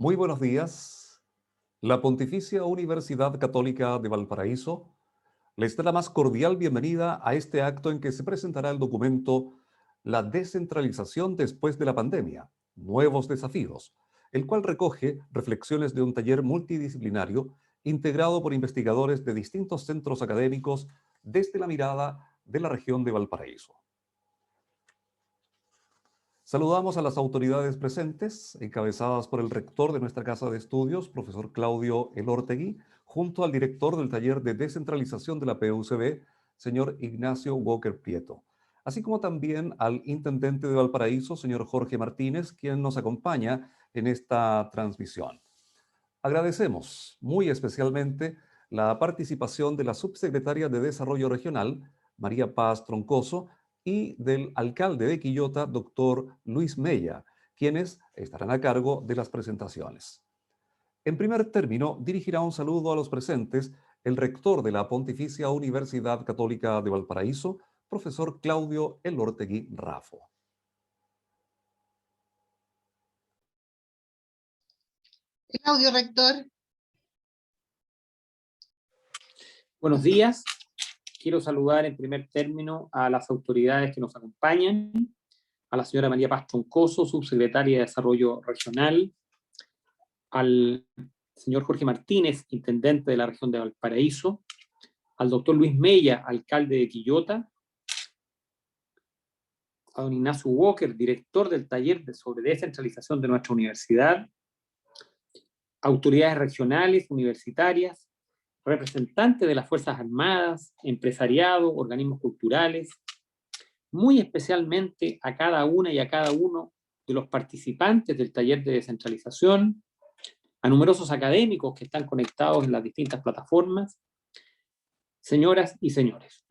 Muy buenos días. La Pontificia Universidad Católica de Valparaíso les da la más cordial bienvenida a este acto en que se presentará el documento La descentralización después de la pandemia, nuevos desafíos, el cual recoge reflexiones de un taller multidisciplinario integrado por investigadores de distintos centros académicos desde la mirada de la región de Valparaíso. Saludamos a las autoridades presentes, encabezadas por el rector de nuestra Casa de Estudios, profesor Claudio Elortegui, junto al director del taller de descentralización de la PUCB, señor Ignacio Walker Prieto, así como también al intendente de Valparaíso, señor Jorge Martínez, quien nos acompaña en esta transmisión. Agradecemos muy especialmente la participación de la subsecretaria de Desarrollo Regional, María Paz Troncoso, y del alcalde de Quillota, doctor Luis Mella, quienes estarán a cargo de las presentaciones. En primer término, dirigirá un saludo a los presentes el rector de la Pontificia Universidad Católica de Valparaíso, profesor Claudio Elortegui Rafo. Claudio, rector. Buenos días. Quiero saludar en primer término a las autoridades que nos acompañan, a la señora María Paz Troncoso, subsecretaria de Desarrollo Regional, al señor Jorge Martínez, intendente de la región de Valparaíso, al doctor Luis Mella, alcalde de Quillota, a don Ignacio Walker, director del taller sobre descentralización de nuestra universidad, autoridades regionales, universitarias, representantes de las Fuerzas Armadas, empresariado, organismos culturales, muy especialmente a cada una y a cada uno de los participantes del taller de descentralización, a numerosos académicos que están conectados en las distintas plataformas, señoras y señores.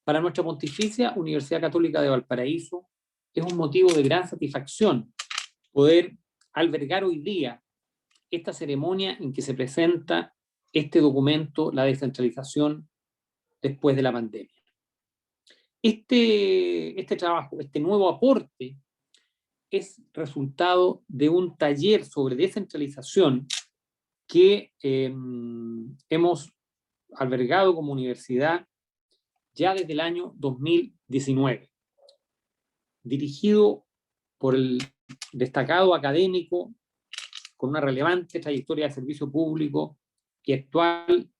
Para nuestra Pontificia Universidad Católica de Valparaíso es un motivo de gran satisfacción poder albergar hoy día esta ceremonia en que se presenta este documento, la descentralización después de la pandemia. Este trabajo, este nuevo aporte, es resultado de un taller sobre descentralización que hemos albergado como universidad ya desde el año 2019, dirigido por el destacado académico con una relevante trayectoria de servicio público y actual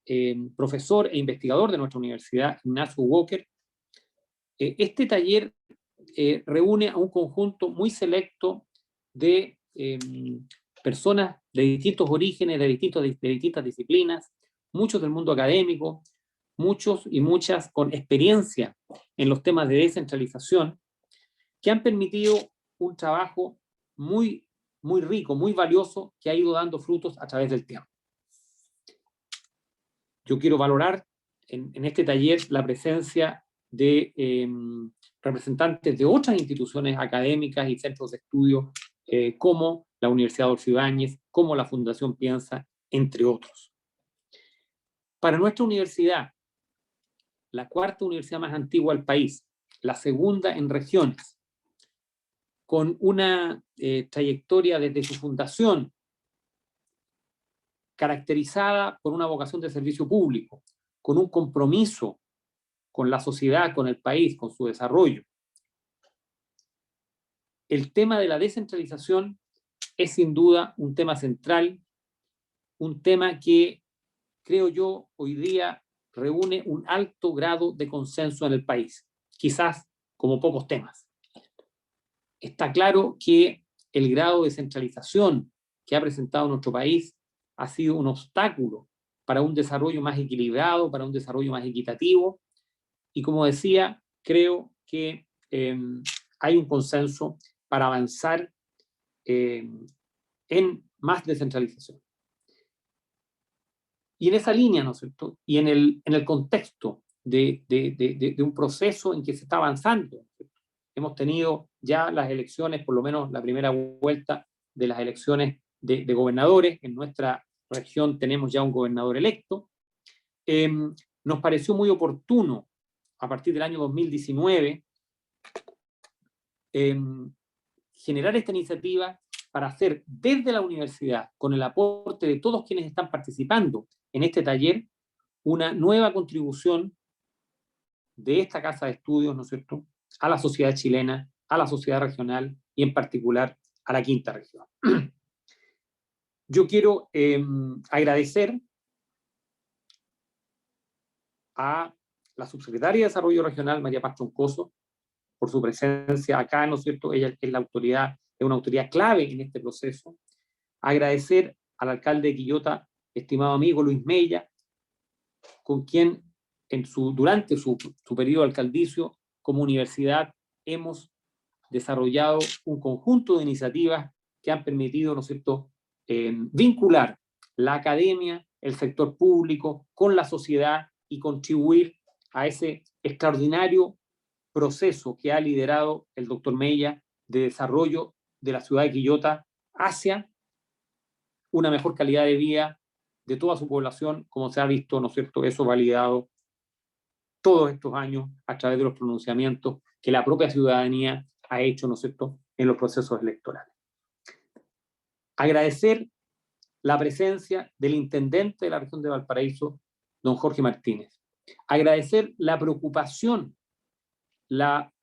profesor e investigador de nuestra universidad, Ignacio Walker. Este taller reúne a un conjunto muy selecto de personas de distintos orígenes, de distintas disciplinas, muchos del mundo académico, muchos y muchas con experiencia en los temas de descentralización, que han permitido un trabajo muy rico, muy valioso, que ha ido dando frutos a través del tiempo. Yo quiero valorar en este taller la presencia de representantes de otras instituciones académicas y centros de estudio, como la Universidad Adolfo Ibáñez, como la Fundación Piensa, entre otros. Para nuestra universidad, la cuarta universidad más antigua del país, la segunda en regiones, con una trayectoria desde su fundación caracterizada por una vocación de servicio público, con un compromiso con la sociedad, con el país, con su desarrollo. El tema de la descentralización es sin duda un tema central, un tema que, creo yo, hoy día reúne un alto grado de consenso en el país, quizás como pocos temas. Está claro que el grado de centralización que ha presentado nuestro país ha sido un obstáculo para un desarrollo más equilibrado, para un desarrollo más equitativo, y como decía, creo que hay un consenso para avanzar en más descentralización. Y en esa línea, ¿no es cierto?, y en el contexto de un proceso en que se está avanzando, hemos tenido ya las elecciones, por lo menos la primera vuelta de las elecciones de gobernadores. En nuestra región tenemos ya un gobernador electo. Nos pareció muy oportuno, a partir del año 2019, generar esta iniciativa para hacer desde la universidad, con el aporte de todos quienes están participando en este taller, una nueva contribución de esta casa de estudios, ¿no es cierto?, a la sociedad chilena, a la sociedad regional y en particular a la quinta región. Yo quiero agradecer a la subsecretaria de Desarrollo Regional, María Paz Troncoso, por su presencia acá, ¿no es cierto? Ella es la autoridad, es una autoridad clave en este proceso. Agradecer al alcalde de Quillota, estimado amigo Luis Mella, con quien durante su periodo alcaldicio como universidad hemos desarrollado un conjunto de iniciativas que han permitido, ¿no es cierto?, vincular la academia, el sector público con la sociedad y contribuir a ese extraordinario proceso que ha liderado el doctor Mella de desarrollo de la ciudad de Quillota hacia una mejor calidad de vida de toda su población, como se ha visto, ¿no es cierto?, eso validado todos estos años a través de los pronunciamientos que la propia ciudadanía ha hecho, ¿no es cierto?, en los procesos electorales. Agradecer la presencia del intendente de la región de Valparaíso, don Jorge Martínez. Agradecer la preocupación, la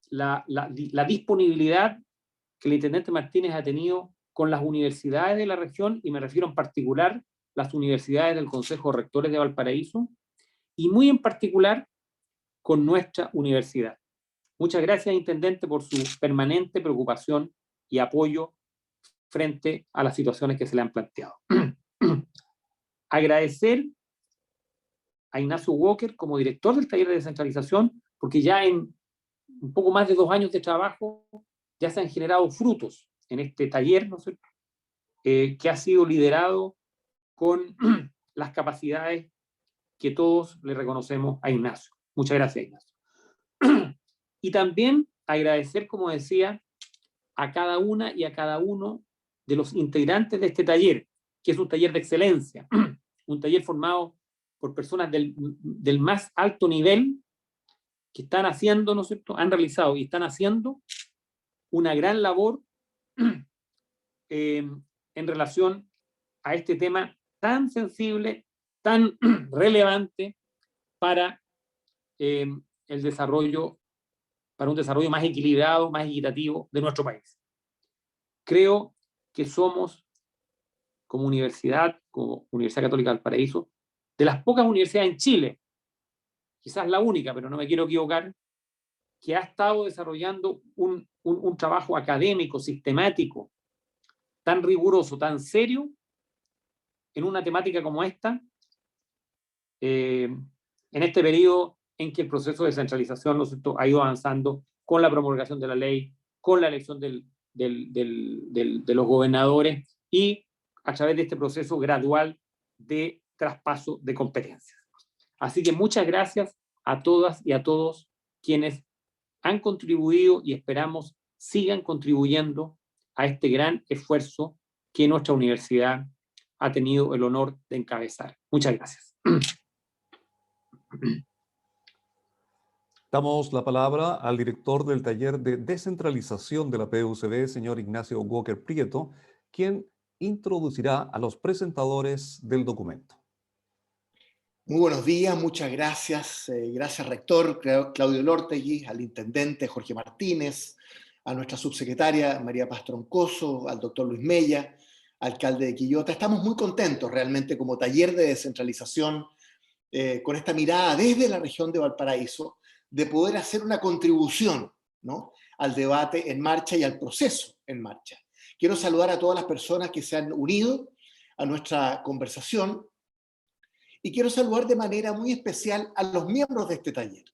disponibilidad que el intendente Martínez ha tenido con las universidades de la región, y me refiero en particular las universidades del Consejo de Rectores de Valparaíso, y muy en particular con nuestra universidad. Muchas gracias, intendente, por su permanente preocupación y apoyo frente a las situaciones que se le han planteado. Agradecer a Ignacio Walker como director del taller de descentralización, porque ya en un poco más de 2 años de trabajo ya se han generado frutos en este taller, ¿no es cierto?, que ha sido liderado con las capacidades que todos le reconocemos a Ignacio. Muchas gracias, Ignacio. Y también agradecer, como decía, a cada una y a cada uno de los integrantes de este taller, que es un taller de excelencia, un taller formado por personas del más alto nivel que están haciendo, ¿no es cierto?, han realizado y están haciendo una gran labor en relación a este tema tan sensible, tan relevante para el desarrollo, para un desarrollo más equilibrado, más equitativo de nuestro país. Creo que somos, como Universidad Católica del Paraíso, de las pocas universidades en Chile, quizás la única, pero no me quiero equivocar, que ha estado desarrollando un trabajo académico, sistemático, tan riguroso, tan serio, en una temática como esta, en este periodo en que el proceso de descentralización, ¿no es cierto?, ha ido avanzando con la promulgación de la ley, con la elección de los gobernadores y a través de este proceso gradual de traspaso de competencias. Así que muchas gracias a todas y a todos quienes han contribuido y esperamos sigan contribuyendo a este gran esfuerzo que nuestra universidad ha tenido el honor de encabezar. Muchas gracias. Damos la palabra al director del taller de descentralización de la PUCB, señor Ignacio Walker Prieto, quien introducirá a los presentadores del documento. Muy buenos días, muchas gracias. Gracias, rector Claudio Elortegui, al intendente Jorge Martínez, a nuestra subsecretaria María Paz Troncoso, al doctor Luis Mella, alcalde de Quillota. Estamos muy contentos realmente como taller de descentralización, con esta mirada desde la región de Valparaíso, de poder hacer una contribución, ¿no?, al debate en marcha y al proceso en marcha. Quiero saludar a todas las personas que se han unido a nuestra conversación y quiero saludar de manera muy especial a los miembros de este taller,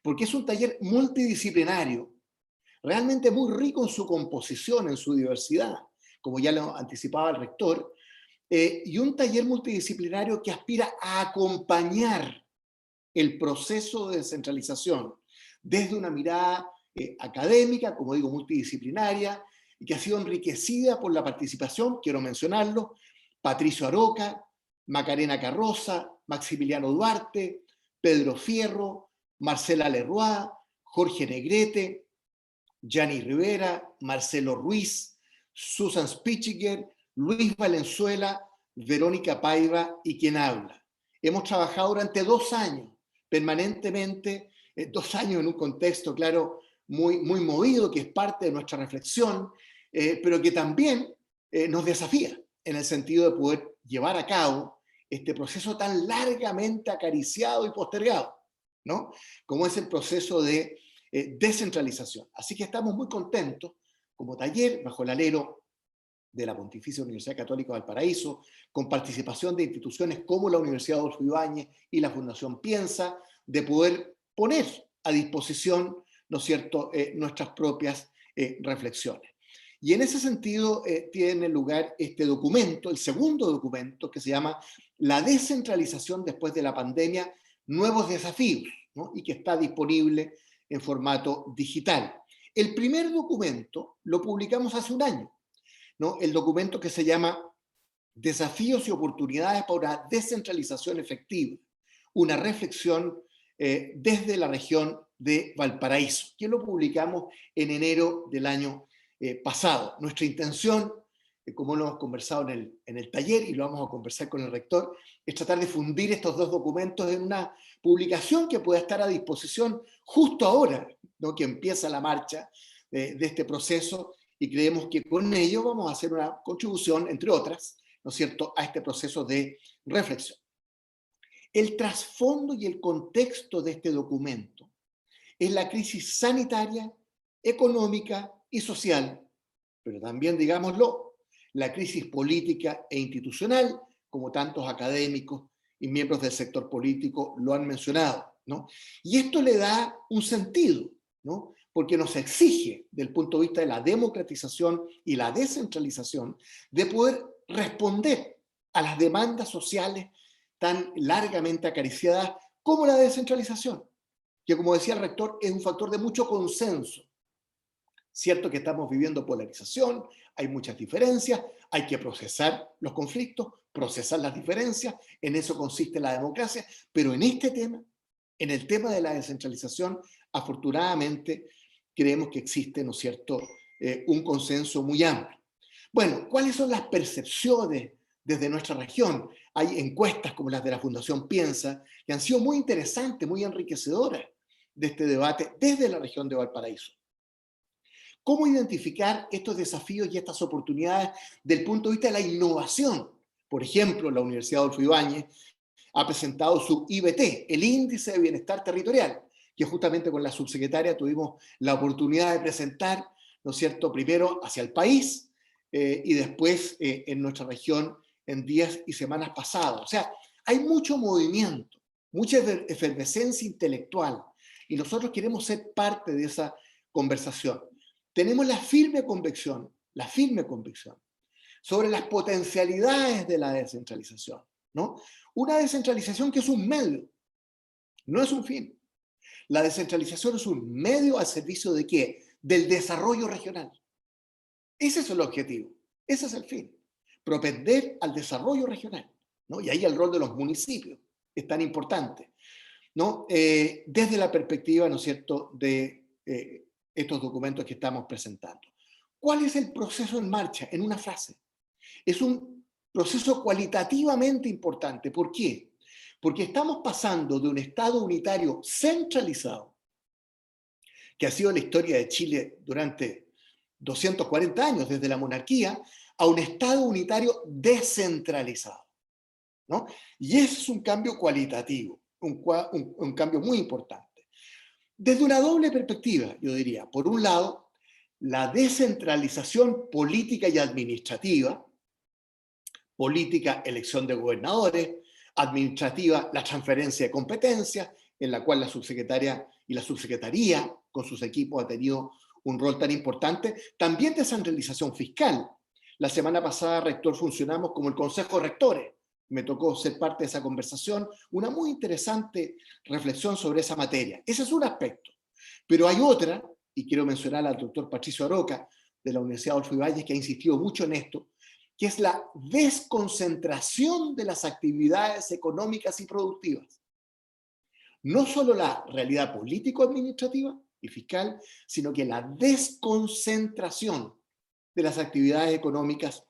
porque es un taller multidisciplinario, realmente muy rico en su composición, en su diversidad, como ya lo anticipaba el rector, y un taller multidisciplinario que aspira a acompañar el proceso de descentralización desde una mirada académica, como digo, multidisciplinaria, y que ha sido enriquecida por la participación, quiero mencionarlo, Patricio Aroca, Macarena Carroza, Maximiliano Duarte, Pedro Fierro, Marcela Leroy, Jorge Negrete, Gianni Rivera, Marcelo Ruiz, Susan Spichiger, Luis Valenzuela, Verónica Paiva y quien habla. Hemos trabajado durante 2 años, permanentemente, 2 años en un contexto, claro, muy movido, que es parte de nuestra reflexión, pero que también nos desafía en el sentido de poder llevar a cabo este proceso tan largamente acariciado y postergado, ¿no? Como es el proceso de descentralización. Así que estamos muy contentos, como taller, bajo el alero de la Pontificia Universidad Católica de Valparaíso, con participación de instituciones como la Universidad Adolfo Ibáñez y la Fundación Piensa, de poder poner a disposición, ¿no es cierto?, nuestras propias reflexiones. Y en ese sentido tiene lugar este documento, el segundo documento, que se llama La descentralización después de la pandemia, nuevos desafíos, ¿no? Y que está disponible en formato digital. El primer documento lo publicamos hace 1 año, ¿no? El documento que se llama Desafíos y oportunidades para una descentralización efectiva, una reflexión desde la región de Valparaíso, que lo publicamos en enero del año pasado. Nuestra intención, como lo hemos conversado en el taller y lo vamos a conversar con el rector, es tratar de fundir estos 2 documentos en una publicación que pueda estar a disposición justo ahora, ¿no?, que empieza la marcha de este proceso, y creemos que con ello vamos a hacer una contribución, entre otras, ¿no es cierto?, a este proceso de reflexión. El trasfondo y el contexto de este documento es la crisis sanitaria, económica y social, pero también, digámoslo, la crisis política e institucional, como tantos académicos y miembros del sector político lo han mencionado, ¿no? Y esto le da un sentido, ¿no?, porque nos exige, desde el punto de vista de la democratización y la descentralización, de poder responder a las demandas sociales tan largamente acariciadas como la descentralización, que, como decía el rector, es un factor de mucho consenso. Cierto que estamos viviendo polarización, hay muchas diferencias, hay que procesar los conflictos, procesar las diferencias, en eso consiste la democracia, pero en este tema, en el tema de la descentralización, afortunadamente creemos que existe, ¿no es cierto?, un consenso muy amplio. Bueno, ¿cuáles son las percepciones desde nuestra región? Hay encuestas como las de la Fundación Piensa, que han sido muy interesantes, muy enriquecedoras de este debate desde la región de Valparaíso. ¿Cómo identificar estos desafíos y estas oportunidades desde el punto de vista de la innovación? Por ejemplo, la Universidad Adolfo Ibáñez ha presentado su IBT, el Índice de Bienestar Territorial, que justamente con la subsecretaria tuvimos la oportunidad de presentar, ¿no es cierto?, primero hacia el país y después en nuestra región en días y semanas pasadas. O sea, hay mucho movimiento, mucha efervescencia intelectual, y nosotros queremos ser parte de esa conversación. Tenemos la firme convicción sobre las potencialidades de la descentralización, ¿no? Una descentralización que es un medio, no es un fin. La descentralización es un medio al servicio ¿de qué? Del desarrollo regional. Ese es el objetivo, ese es el fin. Propender al desarrollo regional, ¿no? Y ahí el rol de los municipios es tan importante, ¿no? Desde la perspectiva, ¿no es cierto?, de estos documentos que estamos presentando. ¿Cuál es el proceso en marcha? En una frase. Es un proceso cualitativamente importante. ¿Por qué? Porque estamos pasando de un Estado unitario centralizado, que ha sido la historia de Chile durante 240 años, desde la monarquía, a un Estado unitario descentralizado, ¿no? Y ese es un cambio cualitativo, un cambio muy importante. Desde una doble perspectiva, yo diría. Por un lado, la descentralización política y administrativa, política, elección de gobernadores, administrativa, la transferencia de competencias, en la cual la subsecretaria y la subsecretaría con sus equipos ha tenido un rol tan importante. También descentralización fiscal. La semana pasada, rector, funcionamos como el Consejo de Rectores. Me tocó ser parte de esa conversación, una muy interesante reflexión sobre esa materia. Ese es un aspecto. Pero hay otra, y quiero mencionar al doctor Patricio Aroca, de la Universidad Adolfo Ibáñez, que ha insistido mucho en esto, que es la desconcentración de las actividades económicas y productivas. No solo la realidad político-administrativa y fiscal, sino que la desconcentración de las actividades económicas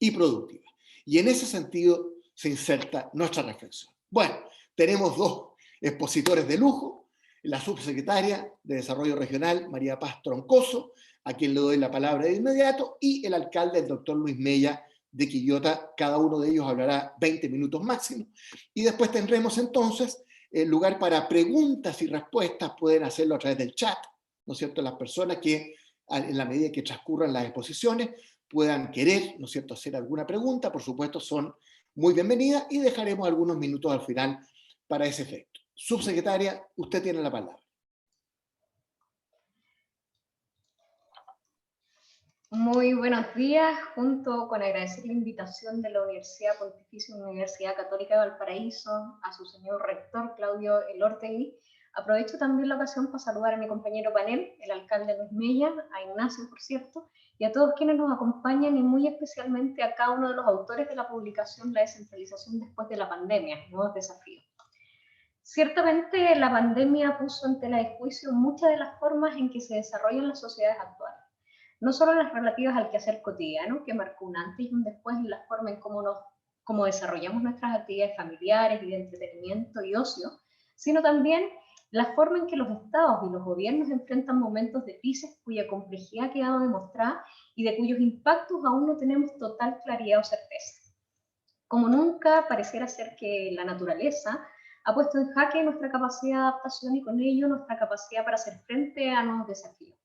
y productivas. Y en ese sentido se inserta nuestra reflexión. Bueno, tenemos dos expositores de lujo, la subsecretaria de Desarrollo Regional, María Paz Troncoso, a quien le doy la palabra de inmediato, y el alcalde, el doctor Luis Mella, de Quillota. Cada uno de ellos hablará 20 minutos máximo. Y después tendremos entonces lugar para preguntas y respuestas. Pueden hacerlo a través del chat, ¿no es cierto? Las personas que, en la medida que transcurran las exposiciones, puedan querer, ¿no es cierto?, hacer alguna pregunta, por supuesto, son muy bienvenidas, y dejaremos algunos minutos al final para ese efecto. Subsecretaria, usted tiene la palabra. Muy buenos días. Junto con agradecer la invitación de la Universidad Pontificia Universidad Católica de Valparaíso a su señor rector Claudio Elortegui, aprovecho también la ocasión para saludar a mi compañero panel, el alcalde Luis Mella, a Ignacio, por cierto, y a todos quienes nos acompañan, y muy especialmente a cada uno de los autores de la publicación La descentralización después de la pandemia, nuevos desafíos. Ciertamente la pandemia puso en tela de juicio muchas de las formas en que se desarrollan las sociedades actuales. No solo las relativas al quehacer cotidiano, que marcó un antes y un después en la forma en cómo desarrollamos nuestras actividades familiares y de entretenimiento y ocio, sino también la forma en que los estados y los gobiernos enfrentan momentos de crisis cuya complejidad ha quedado demostrada y de cuyos impactos aún no tenemos total claridad o certeza. Como nunca, pareciera ser que la naturaleza ha puesto en jaque nuestra capacidad de adaptación y con ello nuestra capacidad para hacer frente a nuevos desafíos.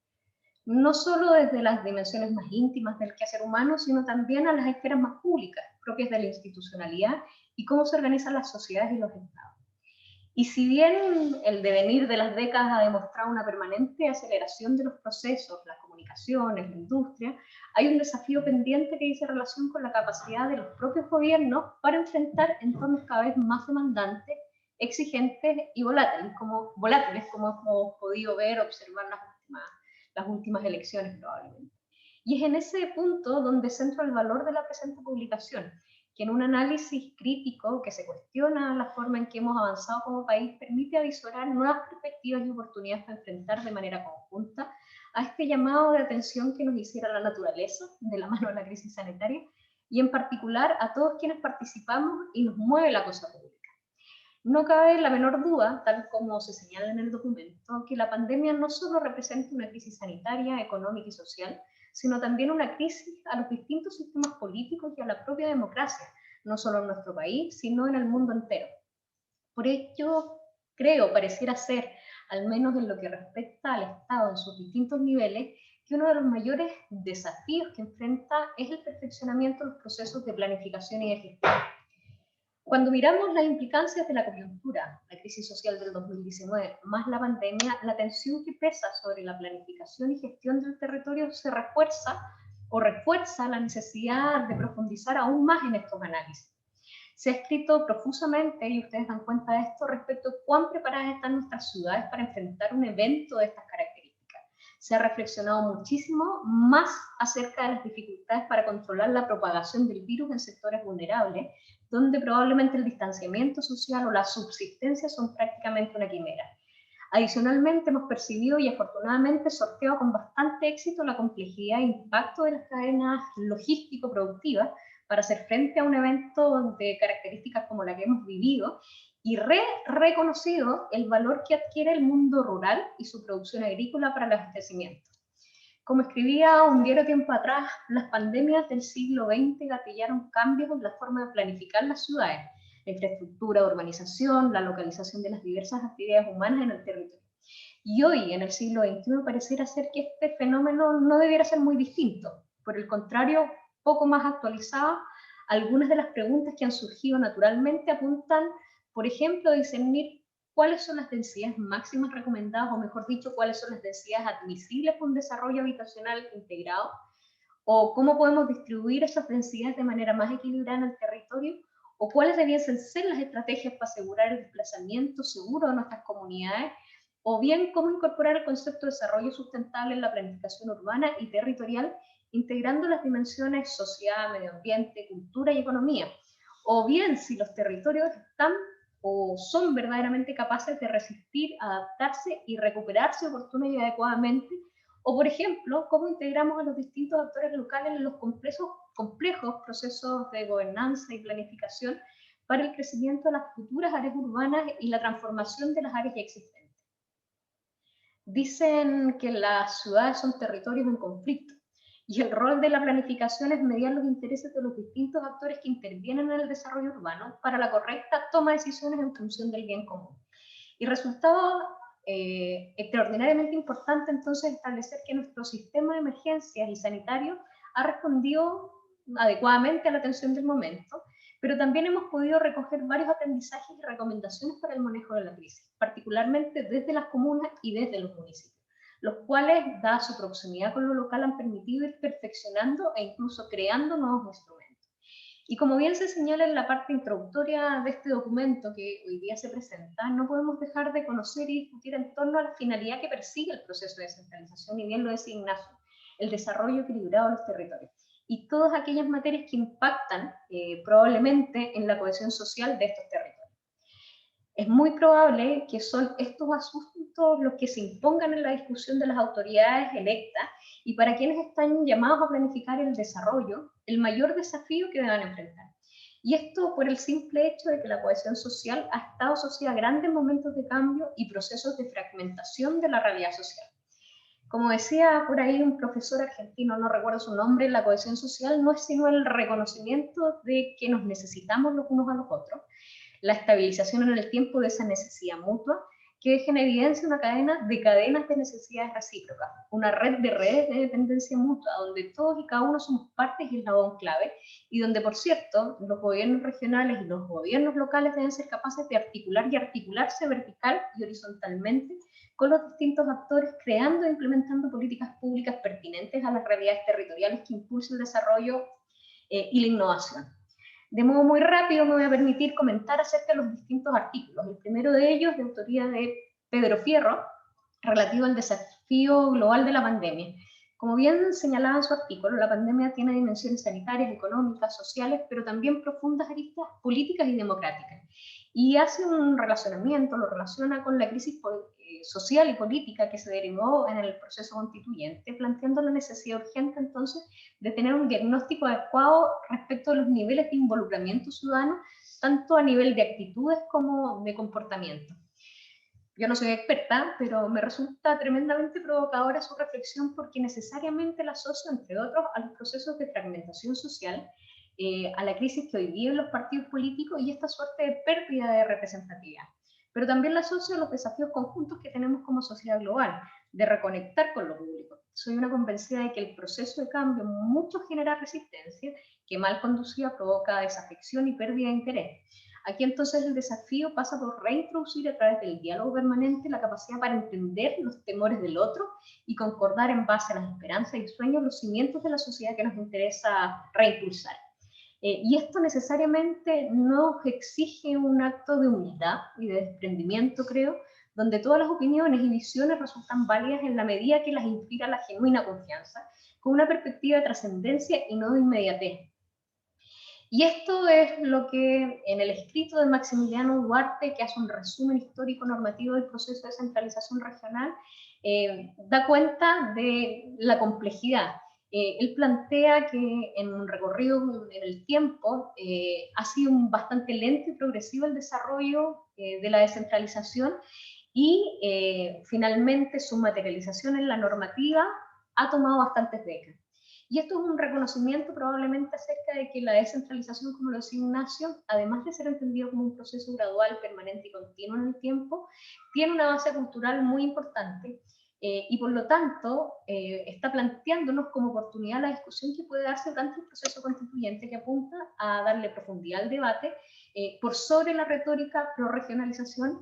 No solo desde las dimensiones más íntimas del quehacer humano, sino también a las esferas más públicas, propias de la institucionalidad y cómo se organizan las sociedades y los estados. Y si bien el devenir de las décadas ha demostrado una permanente aceleración de los procesos, las comunicaciones, la industria, hay un desafío pendiente que dice relación con la capacidad de los propios gobiernos para enfrentar entornos cada vez más demandantes, exigentes y volátiles, como hemos podido ver, observar las últimas elecciones probablemente. Y es en ese punto donde centro el valor de la presente publicación, que en un análisis crítico que se cuestiona la forma en que hemos avanzado como país, permite avisorar nuevas perspectivas y oportunidades para enfrentar de manera conjunta a este llamado de atención que nos hiciera la naturaleza de la mano de la crisis sanitaria, y en particular a todos quienes participamos y nos mueve la cosa pública. No cabe la menor duda, tal como se señala en el documento, que la pandemia no solo representa una crisis sanitaria, económica y social, sino también una crisis a los distintos sistemas políticos y a la propia democracia, no solo en nuestro país, sino en el mundo entero. Por ello, pareciera ser, al menos en lo que respecta al Estado en sus distintos niveles, que uno de los mayores desafíos que enfrenta es el perfeccionamiento de los procesos de planificación y de gestión. Cuando miramos las implicancias de la coyuntura, la crisis social del 2019, más la pandemia, la tensión que pesa sobre la planificación y gestión del territorio se refuerza la necesidad de profundizar aún más en estos análisis. Se ha escrito profusamente, y ustedes dan cuenta de esto, respecto a cuán preparadas están nuestras ciudades para enfrentar un evento de estas características. Se ha reflexionado muchísimo más acerca de las dificultades para controlar la propagación del virus en sectores vulnerables, donde probablemente el distanciamiento social o la subsistencia son prácticamente una quimera. Adicionalmente, hemos percibido y afortunadamente sorteado con bastante éxito la complejidad e impacto de las cadenas logístico-productivas para hacer frente a un evento de características como la que hemos vivido, y reconocido el valor que adquiere el mundo rural y su producción agrícola para el abastecimiento. Como escribía un diario tiempo atrás, las pandemias del siglo XX gatillaron cambios en la forma de planificar las ciudades, la infraestructura de urbanización, la localización de las diversas actividades humanas en el territorio. Y hoy, en el siglo XXI, pareciera ser que este fenómeno no debiera ser muy distinto. Por el contrario, poco más actualizado, algunas de las preguntas que han surgido naturalmente apuntan, por ejemplo, a discernir cuáles son las densidades máximas recomendadas, o mejor dicho, cuáles son las densidades admisibles para un desarrollo habitacional integrado, o cómo podemos distribuir esas densidades de manera más equilibrada en el territorio, o cuáles debiesen ser las estrategias para asegurar el desplazamiento seguro de nuestras comunidades, o bien cómo incorporar el concepto de desarrollo sustentable en la planificación urbana y territorial, integrando las dimensiones sociedad, medio ambiente, cultura y economía, o bien si los territorios están o son verdaderamente capaces de resistir, adaptarse y recuperarse oportuna y adecuadamente, O, por ejemplo, cómo integramos a los distintos actores locales en los complejos procesos de gobernanza y planificación para el crecimiento de las futuras áreas urbanas y la transformación de las áreas ya existentes. Dicen que las ciudades son territorios en conflicto, y el rol de la planificación es mediar los intereses de los distintos actores que intervienen en el desarrollo urbano para la correcta toma de decisiones en función del bien común. Y resultaba extraordinariamente importante entonces establecer que nuestro sistema de emergencias y sanitario ha respondido adecuadamente a la atención del momento, pero también hemos podido recoger varios aprendizajes y recomendaciones para el manejo de la crisis, particularmente desde las comunas y desde los municipios, los cuales, dada su proximidad con lo local, han permitido ir perfeccionando e incluso creando nuevos instrumentos. Y como bien se señala en la parte introductoria de este documento que hoy día se presenta, no podemos dejar de conocer y discutir en torno a la finalidad que persigue el proceso de descentralización, y bien lo decía Ignacio, el desarrollo equilibrado de los territorios, y todas aquellas materias que impactan probablemente en la cohesión social de estos territorios. Es muy probable que son estos asuntos los que se impongan en la discusión de las autoridades electas, y para quienes están llamados a planificar el desarrollo, el mayor desafío que deban enfrentar. Y esto por el simple hecho de que la cohesión social ha estado asociada a grandes momentos de cambio y procesos de fragmentación de la realidad social. Como decía por ahí un profesor argentino, no recuerdo su nombre, la cohesión social no es sino el reconocimiento de que nos necesitamos los unos a los otros, la estabilización en el tiempo de esa necesidad mutua, que deja en evidencia una cadena de cadenas de necesidades recíprocas, una red de redes de dependencia mutua, donde todos y cada uno somos partes y eslabón clave, y donde, por cierto, los gobiernos regionales y los gobiernos locales deben ser capaces de articular y articularse vertical y horizontalmente con los distintos actores, creando e implementando políticas públicas pertinentes a las realidades territoriales que impulsen el desarrollo y la innovación. De modo muy rápido me voy a permitir comentar acerca de los distintos artículos. El primero de ellos, de autoría de Pedro Fierro, relativo al desafío global de la pandemia. Como bien señalaba en su artículo, la pandemia tiene dimensiones sanitarias, económicas, sociales, pero también profundas aristas políticas y democráticas. Y hace un relacionamiento, lo relaciona con la crisis social y política que se derivó en el proceso constituyente, planteando la necesidad urgente entonces de tener un diagnóstico adecuado respecto de los niveles de involucramiento ciudadano, tanto a nivel de actitudes como de comportamiento. Yo no soy experta, pero me resulta tremendamente provocadora su reflexión, porque necesariamente la asocio, entre otros, a los procesos de fragmentación social, a la crisis que hoy viven los partidos políticos y esta suerte de pérdida de representatividad. Pero también la asocio a los desafíos conjuntos que tenemos como sociedad global, de reconectar con lo público. Soy una convencida de que el proceso de cambio mucho genera resistencia, que mal conducida provoca desafección y pérdida de interés. Aquí entonces el desafío pasa por reintroducir a través del diálogo permanente la capacidad para entender los temores del otro y concordar en base a las esperanzas y sueños los cimientos de la sociedad que nos interesa reimpulsar. Y esto necesariamente nos exige un acto de humildad y de desprendimiento, creo, donde todas las opiniones y visiones resultan válidas en la medida que las inspira la genuina confianza, con una perspectiva de trascendencia y no de inmediatez. Y esto es lo que en el escrito de Maximiliano Duarte, que hace un resumen histórico normativo del proceso de centralización regional, da cuenta de la complejidad. Él plantea que en un recorrido en el tiempo ha sido bastante lento y progresivo el desarrollo de la descentralización, y finalmente su materialización en la normativa ha tomado bastantes décadas. Y esto es un reconocimiento probablemente acerca de que la descentralización, como lo decía Ignacio, además de ser entendido como un proceso gradual, permanente y continuo en el tiempo, tiene una base cultural muy importante, y por lo tanto está planteándonos como oportunidad la discusión que puede darse durante el proceso constituyente, que apunta a darle profundidad al debate por sobre la retórica pro-regionalización,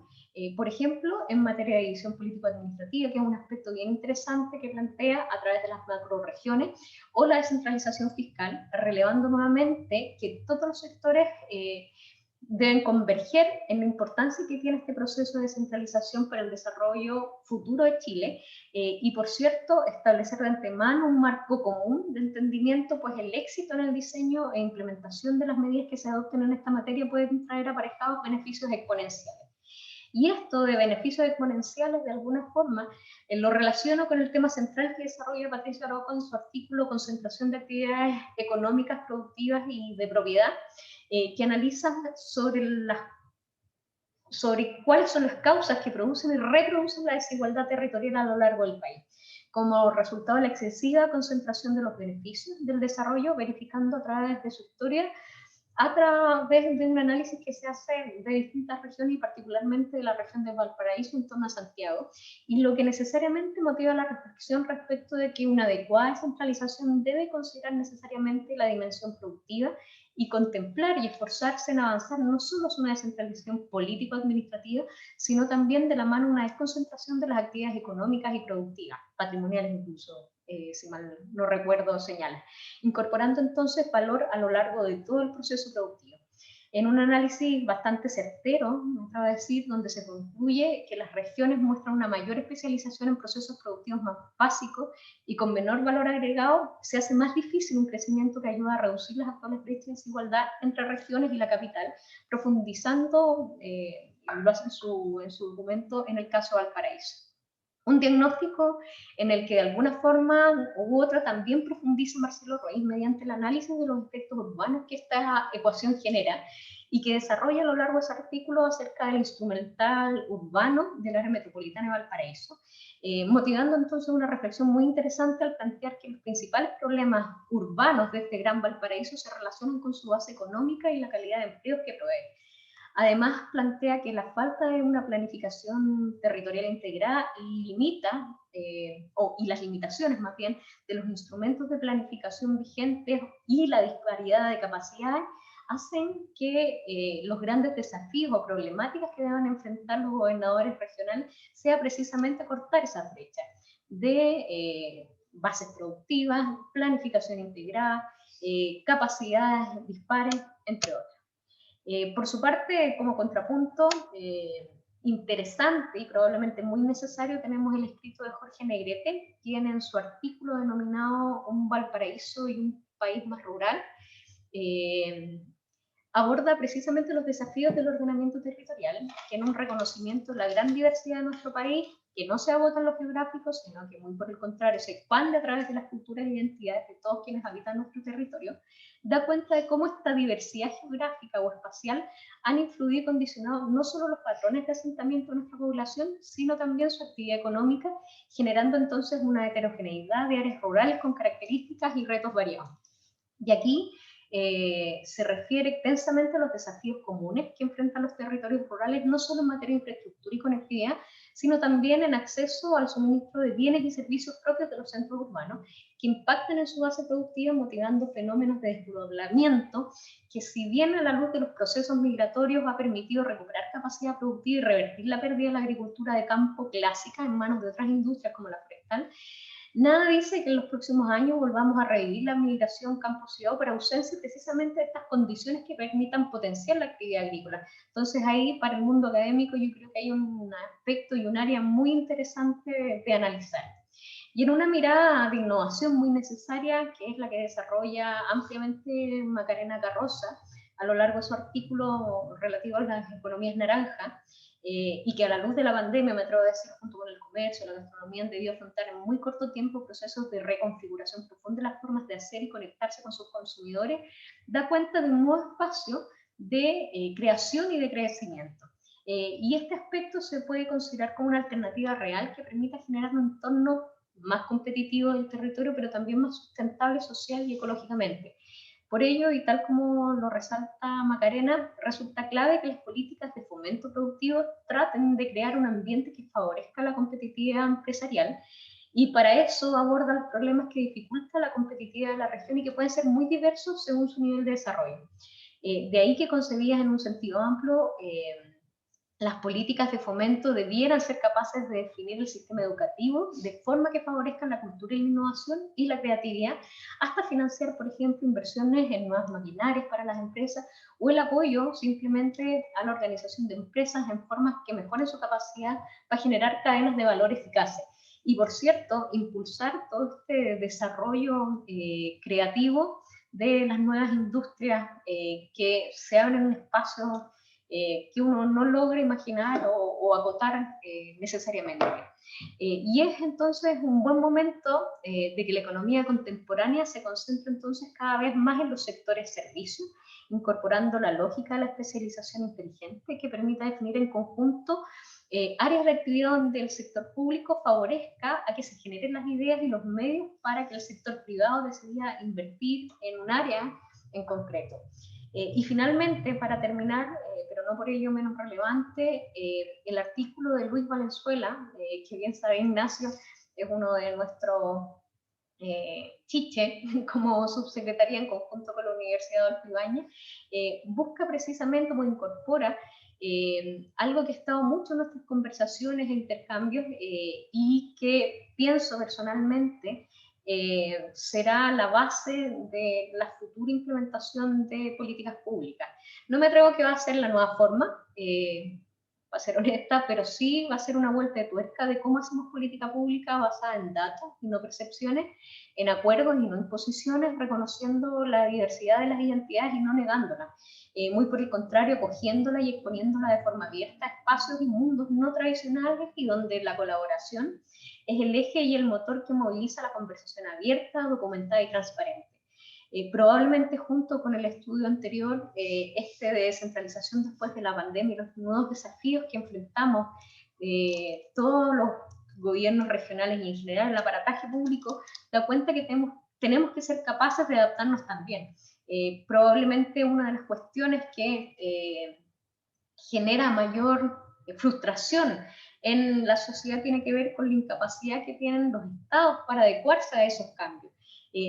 por ejemplo, en materia de división político-administrativa, que es un aspecto bien interesante que plantea a través de las macroregiones, o la descentralización fiscal, relevando nuevamente que todos los sectores deben converger en la importancia que tiene este proceso de descentralización para el desarrollo futuro de Chile, y por cierto, establecer de antemano un marco común de entendimiento, pues el éxito en el diseño e implementación de las medidas que se adopten en esta materia pueden traer aparejados beneficios exponenciales. Y esto de beneficios exponenciales, de alguna forma, lo relaciono con el tema central que desarrolla Patricia Aroca en su artículo Concentración de actividades económicas, productivas y de propiedad, que analiza sobre cuáles son las causas que producen y reproducen la desigualdad territorial a lo largo del país, como resultado de la excesiva concentración de los beneficios del desarrollo, verificando a través de su historia, a través de un análisis que se hace de distintas regiones y particularmente de la región de Valparaíso en torno a Santiago, y lo que necesariamente motiva la reflexión respecto de que una adecuada descentralización debe considerar necesariamente la dimensión productiva y contemplar y esforzarse en avanzar no solo es una descentralización político-administrativa, sino también de la mano una desconcentración de las actividades económicas y productivas, patrimoniales incluso, si mal no recuerdo señala, incorporando entonces valor a lo largo de todo el proceso productivo. En un análisis bastante certero, me atrevo a decir, donde se concluye que las regiones muestran una mayor especialización en procesos productivos más básicos y con menor valor agregado, se hace más difícil un crecimiento que ayuda a reducir las actuales brechas de desigualdad entre regiones y la capital, profundizando, lo hace en su documento, en el caso de Valparaíso. Un diagnóstico en el que de alguna forma u otra también profundiza Marcelo Ruiz mediante el análisis de los efectos urbanos que esta ecuación genera y que desarrolla a lo largo de ese artículo acerca del instrumental urbano del área metropolitana de Valparaíso, motivando entonces una reflexión muy interesante al plantear que los principales problemas urbanos de este gran Valparaíso se relacionan con su base económica y la calidad de empleos que provee. Además, plantea que la falta de una planificación territorial integrada limita, y las limitaciones más bien, de los instrumentos de planificación vigentes y la disparidad de capacidades hacen que los grandes desafíos o problemáticas que deban enfrentar los gobernadores regionales sea precisamente cortar esas brechas de bases productivas, planificación integrada, capacidades dispares, entre otros. Por su parte, como contrapunto, interesante y probablemente muy necesario, tenemos el escrito de Jorge Negrete, quien en su artículo denominado Un Valparaíso y un país más rural, aborda precisamente los desafíos del ordenamiento territorial, que en un reconocimiento de la gran diversidad de nuestro país, que no se agota en lo geográfico, sino que muy por el contrario se expande a través de las culturas e identidades de todos quienes habitan nuestro territorio, da cuenta de cómo esta diversidad geográfica o espacial han influido y condicionado no solo los patrones de asentamiento de nuestra población, sino también su actividad económica, generando entonces una heterogeneidad de áreas rurales con características y retos variados. Y aquí se refiere extensamente a los desafíos comunes que enfrentan los territorios rurales, no solo en materia de infraestructura y conectividad, sino también en acceso al suministro de bienes y servicios propios de los centros urbanos, que impactan en su base productiva, motivando fenómenos de despoblamiento, que si bien a la luz de los procesos migratorios ha permitido recuperar capacidad productiva y revertir la pérdida de la agricultura de campo clásica en manos de otras industrias como la forestal, nada dice que en los próximos años volvamos a revivir la migración campo-ciudad por ausencia precisamente de estas condiciones que permitan potenciar la actividad agrícola. Entonces ahí para el mundo académico yo creo que hay un aspecto y un área muy interesante de analizar. Y en una mirada de innovación muy necesaria, que es la que desarrolla ampliamente Macarena Carroza a lo largo de su artículo relativo a las economías naranjas, y que a la luz de la pandemia, me atrevo a decir, junto con el comercio, la gastronomía, han debido afrontar en muy corto tiempo procesos de reconfiguración profunda de las formas de hacer y conectarse con sus consumidores, da cuenta de un nuevo espacio de creación y de crecimiento. Y este aspecto se puede considerar como una alternativa real que permita generar un entorno más competitivo del territorio, pero también más sustentable social y ecológicamente. Por ello, y tal como lo resalta Macarena, resulta clave que las políticas de fomento productivo traten de crear un ambiente que favorezca la competitividad empresarial, y para eso aborda los problemas que dificultan la competitividad de la región y que pueden ser muy diversos según su nivel de desarrollo. De ahí que concebidas en un sentido amplio, las políticas de fomento debieran ser capaces de definir el sistema educativo de forma que favorezcan la cultura y la innovación y la creatividad, hasta financiar, por ejemplo, inversiones en nuevas maquinarias para las empresas o el apoyo simplemente a la organización de empresas en formas que mejoren su capacidad para generar cadenas de valor eficaces. Y por cierto, impulsar todo este desarrollo creativo de las nuevas industrias que se abren un espacio que uno no logra imaginar o acotar necesariamente. Y es entonces un buen momento de que la economía contemporánea se concentre entonces cada vez más en los sectores servicios, incorporando la lógica de la especialización inteligente que permita definir en conjunto áreas de actividad donde el sector público favorezca a que se generen las ideas y los medios para que el sector privado decida invertir en un área en concreto. Y finalmente, para terminar, pero no por ello menos relevante, el artículo de Luis Valenzuela, que bien sabe Ignacio, es uno de nuestros chiche como subsecretaría en conjunto con la Universidad Adolfo Ibáñez, busca precisamente o incorpora algo que ha estado mucho en nuestras conversaciones e intercambios y que pienso personalmente será la base de la futura implementación de políticas públicas. No me atrevo que va a ser la nueva forma, para ser honesta, pero sí va a ser una vuelta de tuerca de cómo hacemos política pública basada en datos y no percepciones, en acuerdos y no imposiciones, reconociendo la diversidad de las identidades y no negándolas. Muy por el contrario, acogiéndola y exponiéndola de forma abierta a espacios y mundos no tradicionales y donde la colaboración es el eje y el motor que moviliza la conversación abierta, documentada y transparente. Probablemente junto con el estudio anterior, este de descentralización después de la pandemia y los nuevos desafíos que enfrentamos todos los gobiernos regionales y en general el aparataje público, da cuenta que tenemos que ser capaces de adaptarnos también. Probablemente una de las cuestiones que genera mayor frustración en la sociedad tiene que ver con la incapacidad que tienen los estados para adecuarse a esos cambios.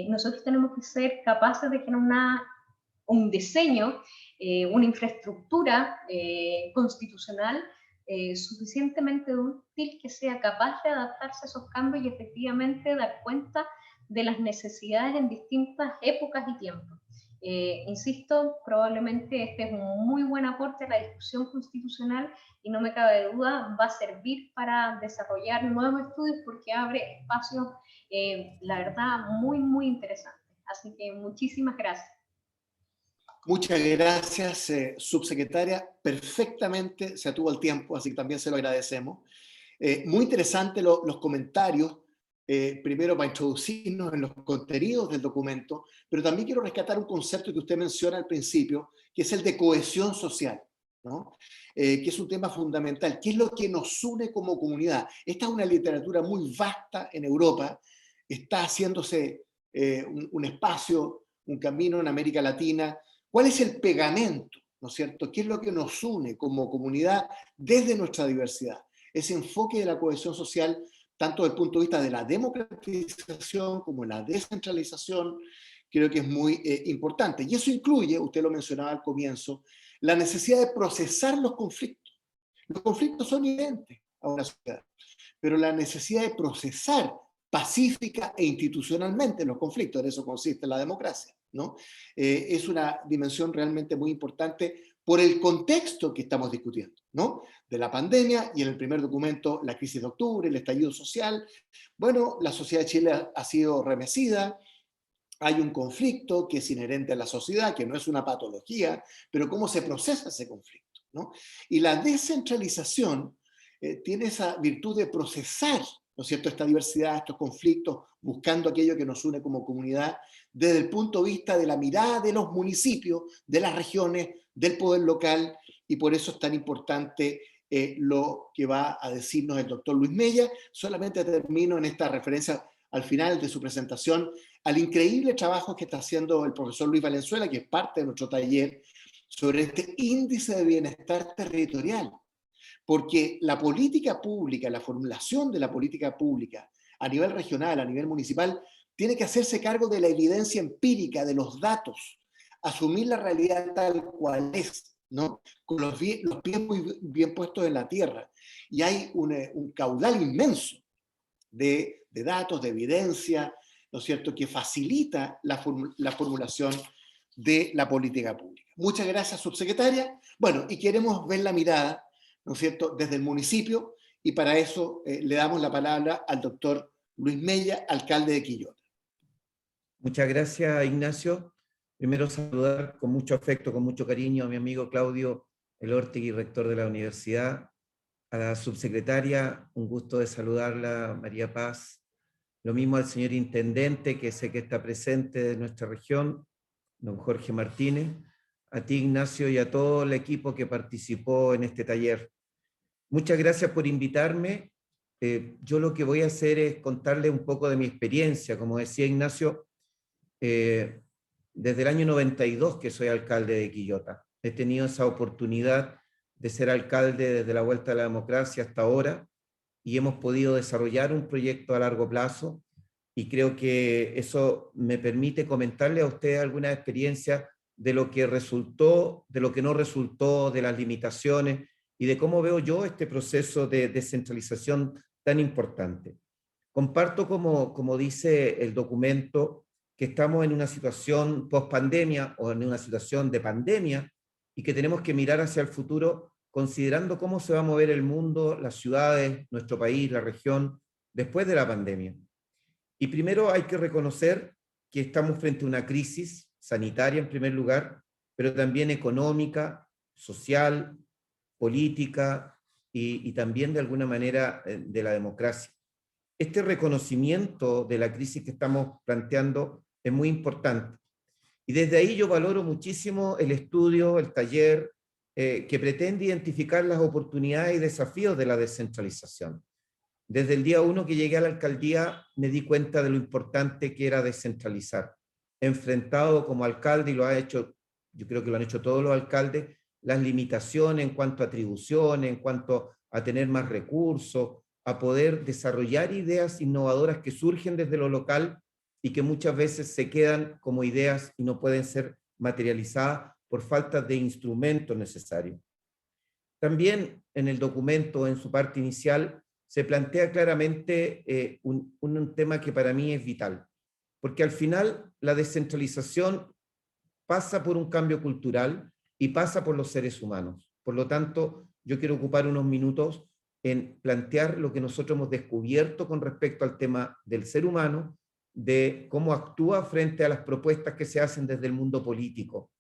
Nosotros tenemos que ser capaces de generar un diseño, una infraestructura constitucional suficientemente útil que sea capaz de adaptarse a esos cambios y efectivamente dar cuenta de las necesidades en distintas épocas y tiempos. Insisto, probablemente este es un muy buen aporte a la discusión constitucional y no me cabe duda, va a servir para desarrollar nuevos estudios porque abre espacios, la verdad, muy, muy interesantes. Así que muchísimas gracias. Muchas gracias, subsecretaria. Perfectamente se atuvo el tiempo, así que también se lo agradecemos. Muy interesantes los comentarios, primero para introducirnos en los contenidos del documento, pero también quiero rescatar un concepto que usted menciona al principio, que es el de cohesión social, ¿no? Que es un tema fundamental. ¿Qué es lo que nos une como comunidad? Esta es una literatura muy vasta en Europa, está haciéndose un espacio, un camino en América Latina. ¿Cuál es el pegamento, ¿no es cierto? ¿Qué es lo que nos une como comunidad desde nuestra diversidad? Ese enfoque de la cohesión social, tanto desde el punto de vista de la democratización como la descentralización, creo que es muy importante. Y eso incluye, usted lo mencionaba al comienzo, la necesidad de procesar los conflictos. Los conflictos son inherentes a una sociedad, pero la necesidad de procesar pacífica e institucionalmente los conflictos, en eso consiste la democracia, ¿no? Es una dimensión realmente muy importante por el contexto que estamos discutiendo, ¿no? De la pandemia y en el primer documento, la crisis de octubre, el estallido social. Bueno, la sociedad de Chile ha sido remecida, hay un conflicto que es inherente a la sociedad, que no es una patología, pero cómo se procesa ese conflicto, ¿no? Y la descentralización tiene esa virtud de procesar, ¿no es cierto?, esta diversidad, estos conflictos, buscando aquello que nos une como comunidad, desde el punto de vista de la mirada de los municipios, de las regiones, del poder local, y por eso es tan importante lo que va a decirnos el doctor Luis Mella. Solamente termino en esta referencia al final de su presentación al increíble trabajo que está haciendo el profesor Luis Valenzuela, que es parte de nuestro taller, sobre este índice de bienestar territorial. Porque la política pública, la formulación de la política pública a nivel regional, a nivel municipal, tiene que hacerse cargo de la evidencia empírica, de los datos, asumir la realidad tal cual es, ¿no? Con los pies muy bien puestos en la tierra. Y hay un caudal inmenso de datos, de evidencia, ¿no es cierto?, que facilita la formulación de la política pública. Muchas gracias, subsecretaria. Bueno, y queremos ver la mirada, ¿no es cierto?, desde el municipio, y para eso le damos la palabra al doctor Luis Mella, alcalde de Quillota. Muchas gracias, Ignacio. Primero saludar con mucho afecto, con mucho cariño a mi amigo Claudio Elortegui, rector de la universidad, a la subsecretaria, un gusto de saludarla, María Paz, lo mismo al señor intendente, que sé que está presente de nuestra región, don Jorge Martínez, a ti, Ignacio, y a todo el equipo que participó en este taller. Muchas gracias por invitarme. Yo lo que voy a hacer es contarle un poco de mi experiencia. Como decía Ignacio, desde el año 92 que soy alcalde de Quillota. He tenido esa oportunidad de ser alcalde desde la vuelta a la democracia hasta ahora y hemos podido desarrollar un proyecto a largo plazo y creo que eso me permite comentarle a ustedes alguna experiencia de lo que resultó, de lo que no resultó, de las limitaciones y de cómo veo yo este proceso de descentralización tan importante. Comparto, como dice el documento, que estamos en una situación post-pandemia o en una situación de pandemia y que tenemos que mirar hacia el futuro considerando cómo se va a mover el mundo, las ciudades, nuestro país, la región, después de la pandemia. Y primero hay que reconocer que estamos frente a una crisis sanitaria en primer lugar, pero también económica, social, política y también de alguna manera de la democracia. Este reconocimiento de la crisis que estamos planteando es muy importante. Y desde ahí yo valoro muchísimo el estudio, el taller, que pretende identificar las oportunidades y desafíos de la descentralización. Desde el día 1 que llegué a la alcaldía me di cuenta de lo importante que era descentralizar. He enfrentado como alcalde, y lo ha hecho, yo creo que lo han hecho todos los alcaldes, las limitaciones en cuanto a atribuciones, en cuanto a tener más recursos, a poder desarrollar ideas innovadoras que surgen desde lo local y que muchas veces se quedan como ideas y no pueden ser materializadas por falta de instrumentos necesarios. También en el documento, en su parte inicial, se plantea claramente un tema que para mí es vital, porque al final la descentralización pasa por un cambio cultural y pasa por los seres humanos. Por lo tanto, yo quiero ocupar unos minutos en plantear lo que nosotros hemos descubierto con respecto al tema del ser humano, de cómo actúa frente a las propuestas que se hacen desde el mundo político.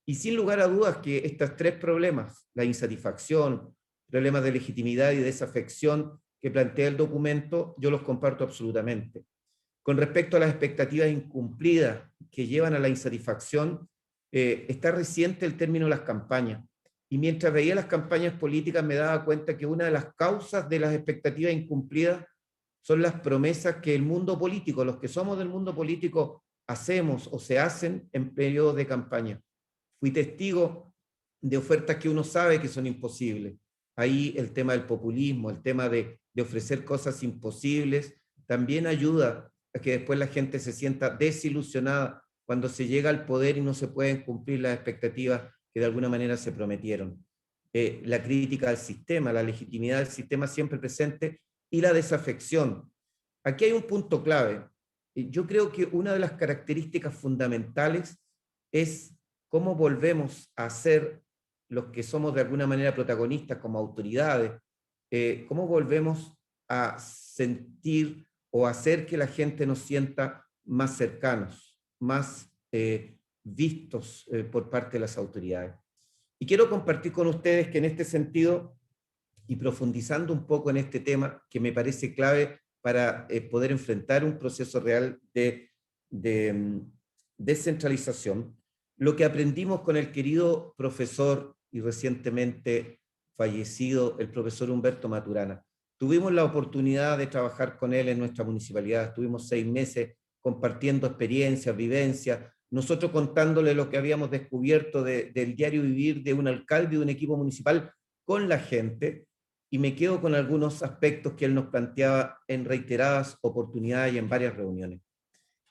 Y sin lugar a dudas que estos tres problemas, la insatisfacción, problemas de legitimidad y desafección que plantea el documento, yo los comparto absolutamente. Con respecto a las expectativas incumplidas que llevan a la insatisfacción, está reciente el término de las campañas. Y mientras veía las campañas políticas me daba cuenta que una de las causas de las expectativas incumplidas son las promesas que el mundo político, los que somos del mundo político, hacemos o se hacen en periodos de campaña. Fui testigo de ofertas que uno sabe que son imposibles. Ahí el tema del populismo, el tema de ofrecer cosas imposibles, también ayuda a que después la gente se sienta desilusionada cuando se llega al poder y no se pueden cumplir las expectativas que de alguna manera se prometieron. La crítica al sistema, la legitimidad del sistema siempre presente y la desafección. Aquí hay un punto clave. Yo creo que una de las características fundamentales es cómo volvemos a ser los que somos de alguna manera protagonistas como autoridades, cómo volvemos a sentir o hacer que la gente nos sienta más cercanos, más vistos por parte de las autoridades. Y quiero compartir con ustedes que en este sentido, y profundizando un poco en este tema, que me parece clave para poder enfrentar un proceso real de descentralización, lo que aprendimos con el querido profesor y recientemente fallecido, el profesor Humberto Maturana. Tuvimos la oportunidad de trabajar con él en nuestra municipalidad, estuvimos 6 meses compartiendo experiencias, vivencias, nosotros contándole lo que habíamos descubierto del diario vivir de un alcalde y de un equipo municipal con la gente, y me quedo con algunos aspectos que él nos planteaba en reiteradas oportunidades y en varias reuniones.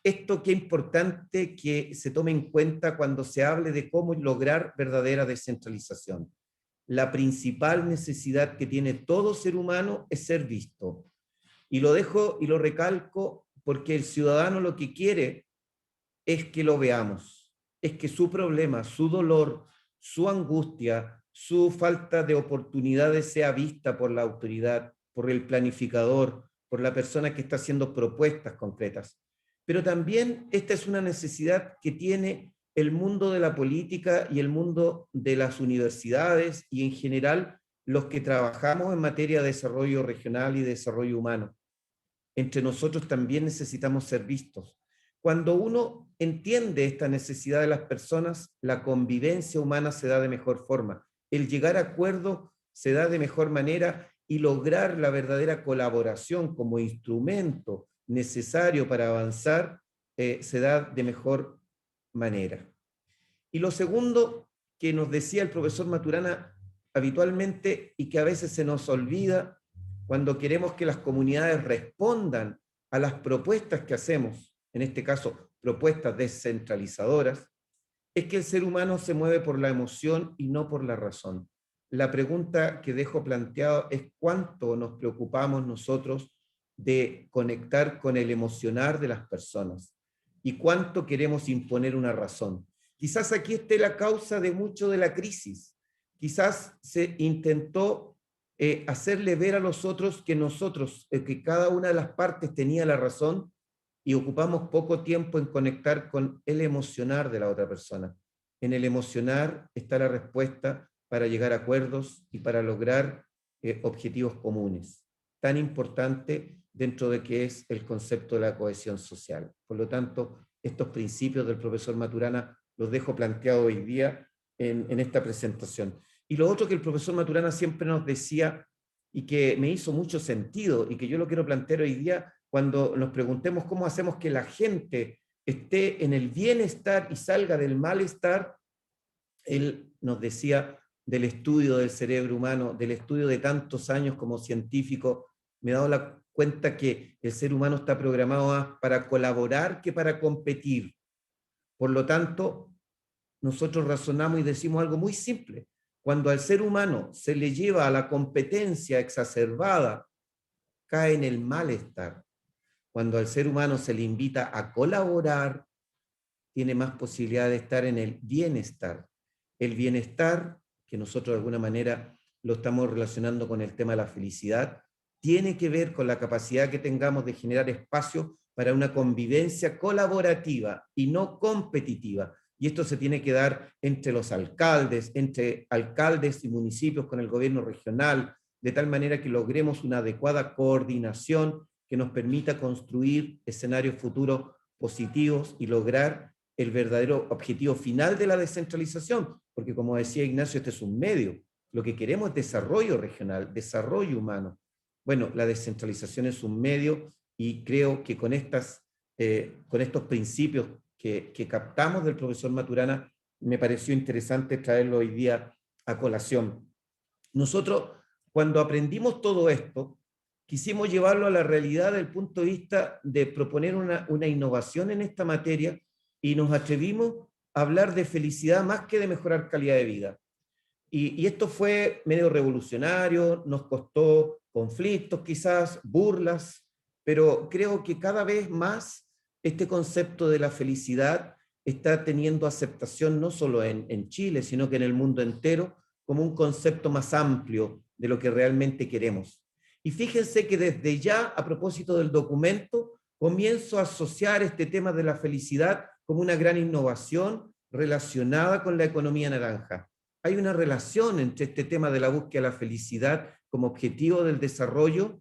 Esto qué importante que se tome en cuenta cuando se hable de cómo lograr verdadera descentralización. La principal necesidad que tiene todo ser humano es ser visto. Y lo dejo y lo recalco porque el ciudadano lo que quiere es que lo veamos, es que su problema, su dolor, su angustia, su falta de oportunidades sea vista por la autoridad, por el planificador, por la persona que está haciendo propuestas concretas. Pero también esta es una necesidad que tiene el mundo de la política y el mundo de las universidades y en general los que trabajamos en materia de desarrollo regional y desarrollo humano. Entre nosotros también necesitamos ser vistos. Cuando uno entiende esta necesidad de las personas, la convivencia humana se da de mejor forma. El llegar a acuerdos se da de mejor manera y lograr la verdadera colaboración como instrumento necesario para avanzar se da de mejor manera. Y lo segundo que nos decía el profesor Maturana habitualmente y que a veces se nos olvida cuando queremos que las comunidades respondan a las propuestas que hacemos, en este caso propuestas descentralizadoras, es que el ser humano se mueve por la emoción y no por la razón. La pregunta que dejo planteada es cuánto nos preocupamos nosotros de conectar con el emocionar de las personas y cuánto queremos imponer una razón. Quizás aquí esté la causa de mucho de la crisis. Quizás se intentó hacerle ver a los otros que nosotros, que cada una de las partes tenía la razón y ocupamos poco tiempo en conectar con el emocionar de la otra persona. En el emocionar está la respuesta para llegar a acuerdos y para lograr objetivos comunes, tan importante dentro de que es el concepto de la cohesión social. Por lo tanto, estos principios del profesor Maturana los dejo planteados hoy día en esta presentación. Y lo otro que el profesor Maturana siempre nos decía y que me hizo mucho sentido y que yo lo quiero plantear hoy día cuando nos preguntemos cómo hacemos que la gente esté en el bienestar y salga del malestar, él nos decía del estudio del cerebro humano, del estudio de tantos años como científico, me he dado la cuenta que el ser humano está programado más para colaborar que para competir. Por lo tanto, nosotros razonamos y decimos algo muy simple. Cuando al ser humano se le lleva a la competencia exacerbada, cae en el malestar. Cuando al ser humano se le invita a colaborar, tiene más posibilidad de estar en el bienestar. El bienestar, que nosotros de alguna manera lo estamos relacionando con el tema de la felicidad, tiene que ver con la capacidad que tengamos de generar espacio para una convivencia colaborativa y no competitiva. Y esto se tiene que dar entre los alcaldes, entre alcaldes y municipios con el gobierno regional, de tal manera que logremos una adecuada coordinación que nos permita construir escenarios futuros positivos y lograr el verdadero objetivo final de la descentralización, porque como decía Ignacio, este es un medio. Lo que queremos es desarrollo regional, desarrollo humano. Bueno, la descentralización es un medio y creo que con estos principios que captamos del profesor Maturana, me pareció interesante traerlo hoy día a colación. Nosotros, cuando aprendimos todo esto, quisimos llevarlo a la realidad desde el punto de vista de proponer una innovación en esta materia y nos atrevimos a hablar de felicidad más que de mejorar calidad de vida. Y esto fue medio revolucionario, nos costó conflictos quizás, burlas, pero creo que cada vez más este concepto de la felicidad está teniendo aceptación no solo en Chile, sino que en el mundo entero, como un concepto más amplio de lo que realmente queremos. Y fíjense que desde ya, a propósito del documento, comienzo a asociar este tema de la felicidad como una gran innovación relacionada con la economía naranja. Hay una relación entre este tema de la búsqueda de la felicidad como objetivo del desarrollo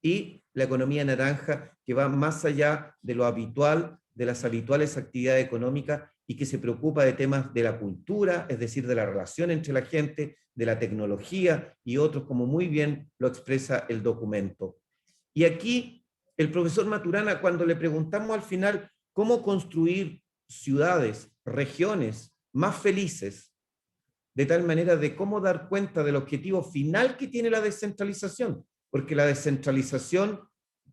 y la economía naranja, que va más allá de lo habitual, de las habituales actividades económicas y que se preocupa de temas de la cultura, es decir, de la relación entre la gente, de la tecnología y otros, como muy bien lo expresa el documento. Y aquí el profesor Maturana, cuando le preguntamos al final cómo construir ciudades, regiones más felices, de tal manera de cómo dar cuenta del objetivo final que tiene la descentralización, porque la descentralización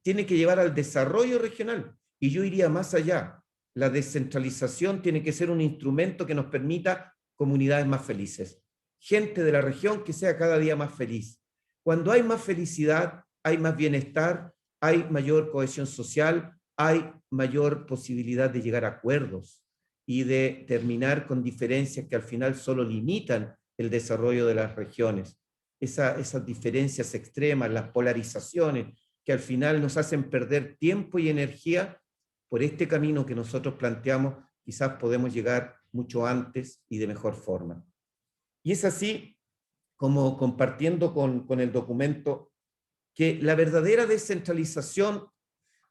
tiene que llevar al desarrollo regional, y yo iría más allá. La descentralización tiene que ser un instrumento que nos permita comunidades más felices, gente de la región que sea cada día más feliz. Cuando hay más felicidad, hay más bienestar, hay mayor cohesión social, hay mayor posibilidad de llegar a acuerdos y de terminar con diferencias que al final solo limitan el desarrollo de las regiones. Esas diferencias extremas, las polarizaciones, que al final nos hacen perder tiempo y energía, por este camino que nosotros planteamos, quizás podemos llegar mucho antes y de mejor forma. Y es así como compartiendo con el documento que la verdadera descentralización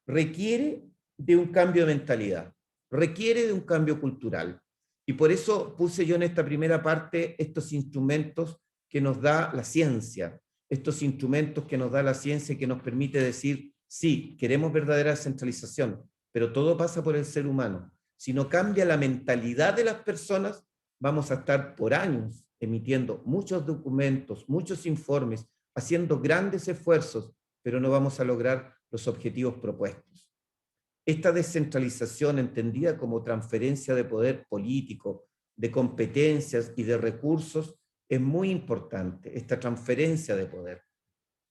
requiere de un cambio de mentalidad, requiere de un cambio cultural. Y por eso puse yo en esta primera parte estos instrumentos que nos da la ciencia, estos instrumentos que nos da la ciencia y que nos permite decir, sí, queremos verdadera descentralización, pero todo pasa por el ser humano. Si no cambia la mentalidad de las personas, vamos a estar por años emitiendo muchos documentos, muchos informes, haciendo grandes esfuerzos, pero no vamos a lograr los objetivos propuestos. Esta descentralización, entendida como transferencia de poder político, de competencias y de recursos, es muy importante, esta transferencia de poder.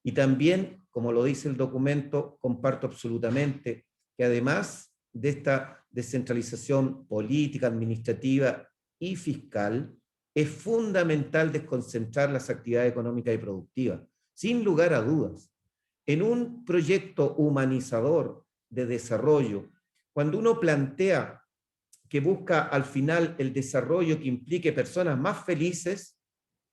Y también, como lo dice el documento, comparto absolutamente que además de esta descentralización política, administrativa y fiscal, es fundamental desconcentrar las actividades económicas y productivas, sin lugar a dudas. En un proyecto humanizador de desarrollo, cuando uno plantea que busca al final el desarrollo que implique personas más felices,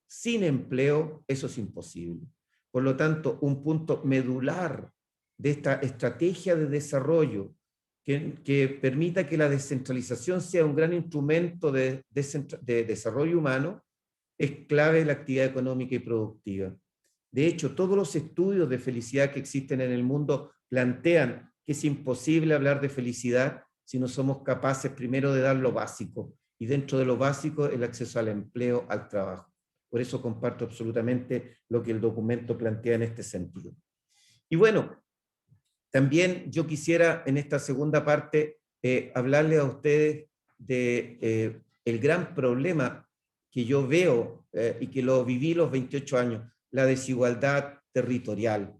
sin empleo, eso es imposible. Por lo tanto, un punto medular de esta estrategia de desarrollo que permita que la descentralización sea un gran instrumento de desarrollo humano es clave la actividad económica y productiva. De hecho, todos los estudios de felicidad que existen en el mundo plantean que es imposible hablar de felicidad si no somos capaces primero de dar lo básico, y dentro de lo básico el acceso al empleo, al trabajo. Por eso comparto absolutamente lo que el documento plantea en este sentido. Y bueno, también yo quisiera en esta segunda parte hablarle a ustedes de el gran problema que yo veo y que lo viví los 28 años, la desigualdad territorial,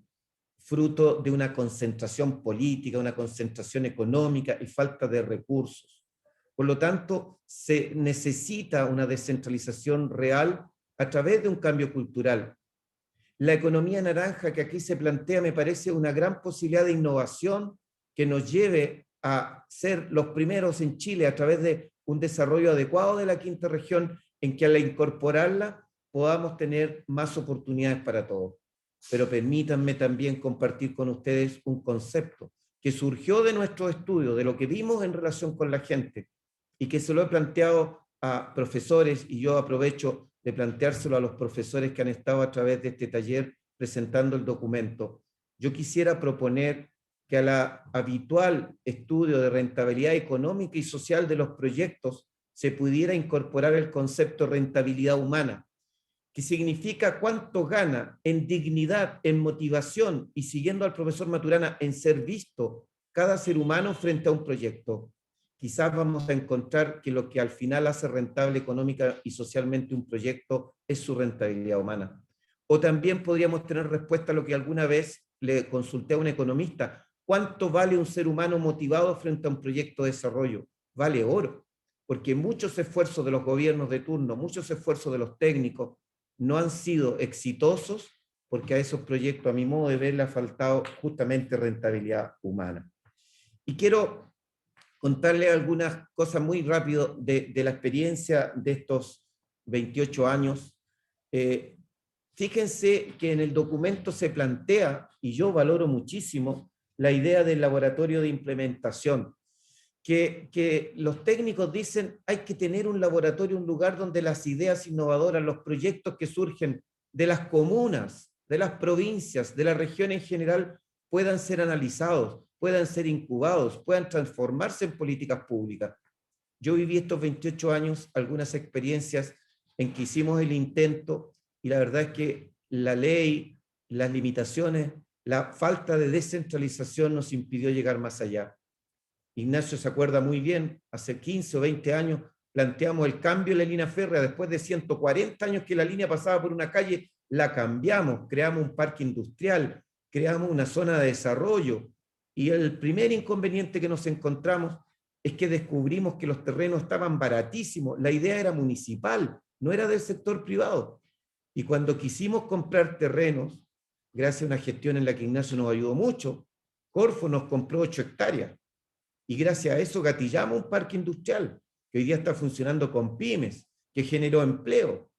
fruto de una concentración política, una concentración económica y falta de recursos. Por lo tanto, se necesita una descentralización real a través de un cambio cultural. La economía naranja que aquí se plantea me parece una gran posibilidad de innovación que nos lleve a ser los primeros en Chile a través de un desarrollo adecuado de la quinta región en que al incorporarla podamos tener más oportunidades para todos. Pero permítanme también compartir con ustedes un concepto que surgió de nuestro estudio, de lo que vimos en relación con la gente, y que se lo he planteado a profesores, y yo aprovecho de planteárselo a los profesores que han estado a través de este taller presentando el documento. Yo quisiera proponer que a la habitual estudio de rentabilidad económica y social de los proyectos se pudiera incorporar el concepto de rentabilidad humana, que significa cuánto gana en dignidad, en motivación y, siguiendo al profesor Maturana, en ser visto cada ser humano frente a un proyecto. Quizás vamos a encontrar que lo que al final hace rentable económica y socialmente un proyecto es su rentabilidad humana. O también podríamos tener respuesta a lo que alguna vez le consulté a un economista: ¿cuánto vale un ser humano motivado frente a un proyecto de desarrollo? Vale oro, porque muchos esfuerzos de los gobiernos de turno, muchos esfuerzos de los técnicos no han sido exitosos porque a esos proyectos, a mi modo de ver, le ha faltado justamente rentabilidad humana. Y quiero contarle algunas cosas muy rápido de la experiencia de estos 28 años. Fíjense que en el documento se plantea, y yo valoro muchísimo, la idea del laboratorio de implementación, que los técnicos dicen hay que tener un laboratorio, un lugar donde las ideas innovadoras, los proyectos que surgen de las comunas, de las provincias, de la región en general, puedan ser analizados, puedan ser incubados, puedan transformarse en políticas públicas. Yo viví estos 28 años algunas experiencias en que hicimos el intento y la verdad es que la ley, las limitaciones, la falta de descentralización nos impidió llegar más allá. Ignacio se acuerda muy bien, hace 15 o 20 años planteamos el cambio en la línea férrea, después de 140 años que la línea pasaba por una calle, la cambiamos, creamos un parque industrial, creamos una zona de desarrollo, y el primer inconveniente que nos encontramos es que descubrimos que los terrenos estaban baratísimos, la idea era municipal, no era del sector privado, y cuando quisimos comprar terrenos, gracias a una gestión en la que Ignacio nos ayudó mucho, Corfo nos compró 8 hectáreas, y gracias a eso gatillamos un parque industrial. que hoy día está funcionando con pymes, que generó empleo.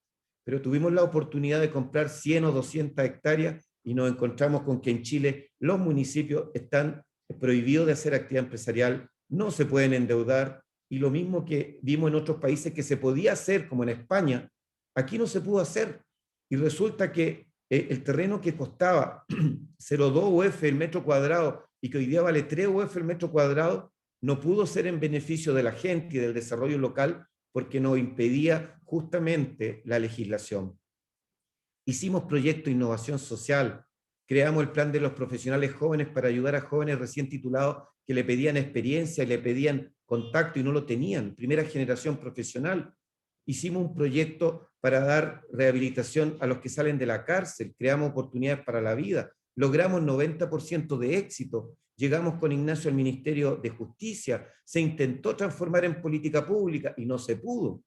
Pero tuvimos la oportunidad de comprar 100 o 200 hectáreas y nos encontramos con que en Chile los municipios están prohibidos de hacer actividad empresarial, no se pueden endeudar, y lo mismo que vimos en otros países que se podía hacer, como en España, aquí no se pudo hacer. Y resulta que el terreno que costaba 0,2 UF el metro cuadrado y que hoy día vale 3 UF el metro cuadrado, no pudo ser en beneficio de la gente y del desarrollo local porque nos impedía justamente la legislación. Hicimos proyectos de innovación social, creamos el plan de los profesionales jóvenes para ayudar a jóvenes recién titulados que le pedían experiencia y le pedían contacto y no lo tenían, primera generación profesional. Hicimos un proyecto para dar rehabilitación a los que salen de la cárcel, creamos oportunidades para la vida, logramos 90% de éxito, llegamos con Ignacio al Ministerio de Justicia, se intentó transformar en política pública y no se pudo.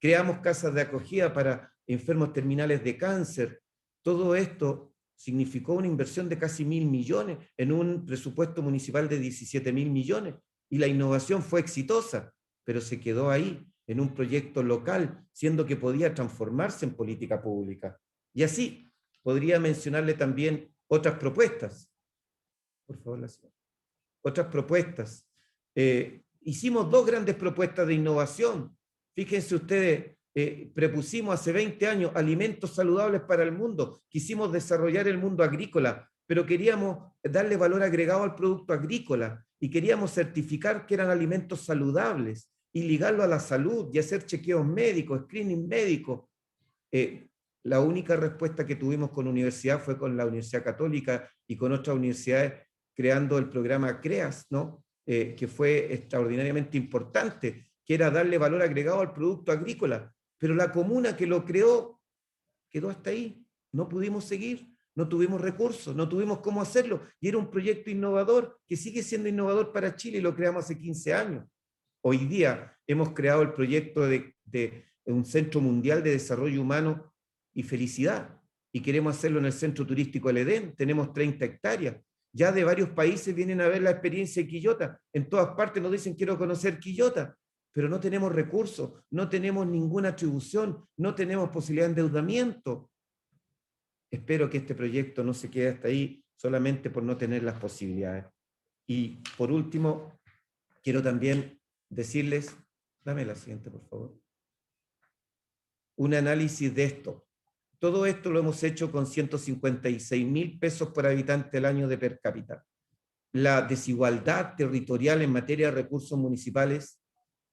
Creamos casas de acogida para enfermos terminales de cáncer. Todo esto significó una inversión de casi 1.000 millones en un presupuesto municipal de 17.000 millones. Y la innovación fue exitosa, pero se quedó ahí, en un proyecto local, siendo que podía transformarse en política pública. Y así podría mencionarle también otras propuestas. Por favor, la señora. Otras propuestas. Hicimos 2 grandes propuestas de innovación. Fíjense ustedes, prepusimos hace 20 años alimentos saludables para el mundo. Quisimos desarrollar el mundo agrícola, pero queríamos darle valor agregado al producto agrícola y queríamos certificar que eran alimentos saludables y ligarlo a la salud y hacer chequeos médicos, screening médico. La única respuesta que tuvimos con la universidad fue con la Universidad Católica y con otras universidades creando el programa CREAS, ¿no? Que fue extraordinariamente importante, que era darle valor agregado al producto agrícola. Pero la comuna que lo creó quedó hasta ahí. No pudimos seguir, no tuvimos recursos, no tuvimos cómo hacerlo. Y era un proyecto innovador que sigue siendo innovador para Chile y lo creamos hace 15 años. Hoy día hemos creado el proyecto de un Centro Mundial de Desarrollo Humano y Felicidad y queremos hacerlo en el Centro Turístico El Edén. Tenemos 30 hectáreas. Ya de varios países vienen a ver la experiencia de Quillota. En todas partes nos dicen quiero conocer Quillota, pero no tenemos recursos, no tenemos ninguna atribución, no tenemos posibilidad de endeudamiento. Espero que este proyecto no se quede hasta ahí solamente por no tener las posibilidades. Y por último, quiero también decirles, dame la siguiente por favor, un análisis de esto. Todo esto lo hemos hecho con 156.000 pesos por habitante al año de per cápita. La desigualdad territorial en materia de recursos municipales,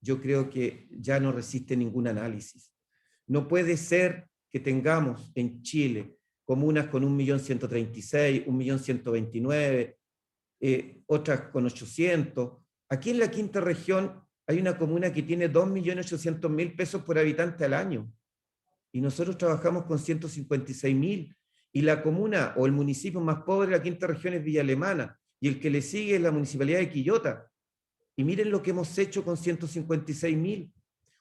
yo creo que ya no resiste ningún análisis. No puede ser que tengamos en Chile comunas con 1.136.000, 1.129.000, otras con 800. Aquí en la quinta región hay una comuna que tiene 2.800.000 pesos por habitante al año. Y nosotros trabajamos con 156.000. Y la comuna o el municipio más pobre de la quinta región es Villa Alemana. Y el que le sigue es la municipalidad de Quillota. Y miren lo que hemos hecho con 156.000.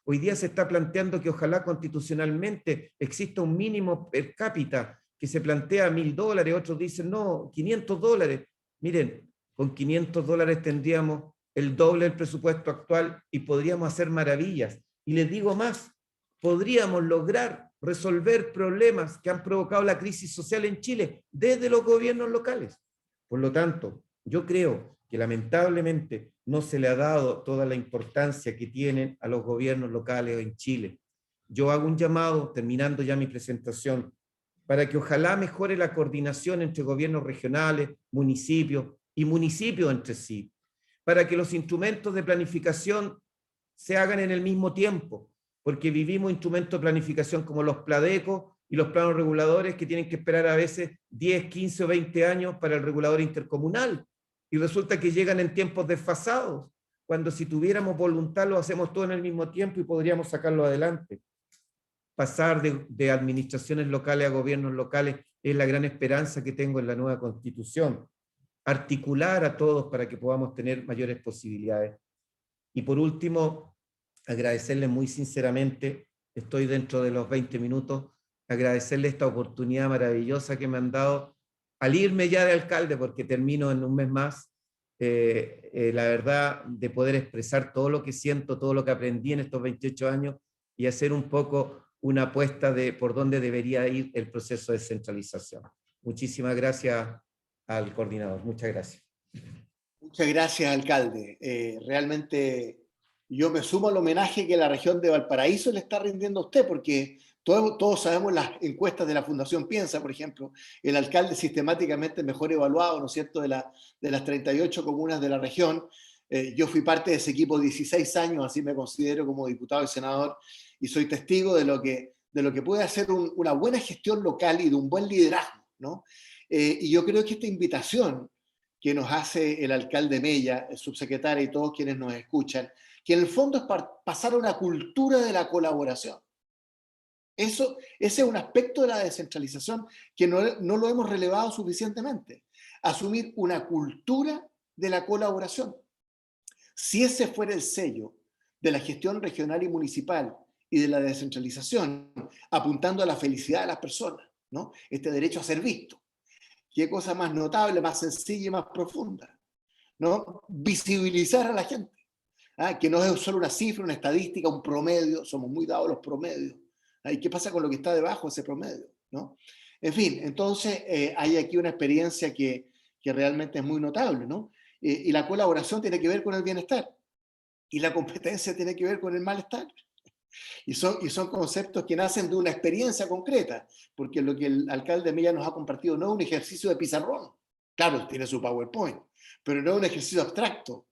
Hoy día se está planteando que ojalá constitucionalmente exista un mínimo per cápita que se plantea $1.000. Otros dicen, no, $500. Miren, con $500 tendríamos el doble del presupuesto actual y podríamos hacer maravillas. Y les digo más, podríamos lograr resolver problemas que han provocado la crisis social en Chile desde los gobiernos locales. Por lo tanto, yo creo que lamentablemente no se le ha dado toda la importancia que tienen a los gobiernos locales en Chile. Yo hago un llamado, terminando ya mi presentación, para que ojalá mejore la coordinación entre gobiernos regionales, municipios y municipios entre sí, para que los instrumentos de planificación se hagan en el mismo tiempo, porque vivimos instrumentos de planificación como los PLADECO y los planos reguladores que tienen que esperar a veces 10, 15 o 20 años para el regulador intercomunal, y resulta que llegan en tiempos desfasados, cuando si tuviéramos voluntad lo hacemos todo en el mismo tiempo y podríamos sacarlo adelante. Pasar de administraciones locales a gobiernos locales es la gran esperanza que tengo en la nueva Constitución. Articular a todos para que podamos tener mayores posibilidades. Y por último, agradecerles muy sinceramente, estoy dentro de los 20 minutos, agradecerles esta oportunidad maravillosa que me han dado al irme ya de alcalde, porque termino en un mes más, la verdad, de poder expresar todo lo que siento, todo lo que aprendí en estos 28 años y hacer un poco una apuesta de por dónde debería ir el proceso de descentralización. Muchísimas gracias al coordinador. Muchas gracias. Muchas gracias, alcalde. Realmente yo me sumo al homenaje que la región de Valparaíso le está rindiendo a usted, porque todos sabemos las encuestas de la Fundación Piensa, por ejemplo, el alcalde sistemáticamente mejor evaluado, ¿no es cierto?, de las 38 comunas de la región. Yo fui parte de ese equipo 16 años, así me considero como diputado y senador, y soy testigo de lo que puede hacer una buena gestión local y de un buen liderazgo, ¿no? Y yo creo que esta invitación que nos hace el alcalde Mella, el subsecretario y todos quienes nos escuchan, que en el fondo es pasar a una cultura de la colaboración. Ese es un aspecto de la descentralización que no lo hemos relevado suficientemente. Asumir una cultura de la colaboración. Si ese fuera el sello de la gestión regional y municipal y de la descentralización, apuntando a la felicidad de las personas, ¿no? Este derecho a ser visto. Qué cosa más notable, más sencilla y más profunda, ¿no? Visibilizar a la gente, que no es solo una cifra, una estadística, un promedio, somos muy dados a los promedios. ¿Y qué pasa con lo que está debajo de ese promedio, ¿no? En fin, entonces hay aquí una experiencia que realmente es muy notable, ¿no? Y la colaboración tiene que ver con el bienestar, y la competencia tiene que ver con el malestar. Y son conceptos que nacen de una experiencia concreta, porque lo que el alcalde Mella nos ha compartido no es un ejercicio de pizarrón, claro, tiene su PowerPoint, pero no es un ejercicio abstracto,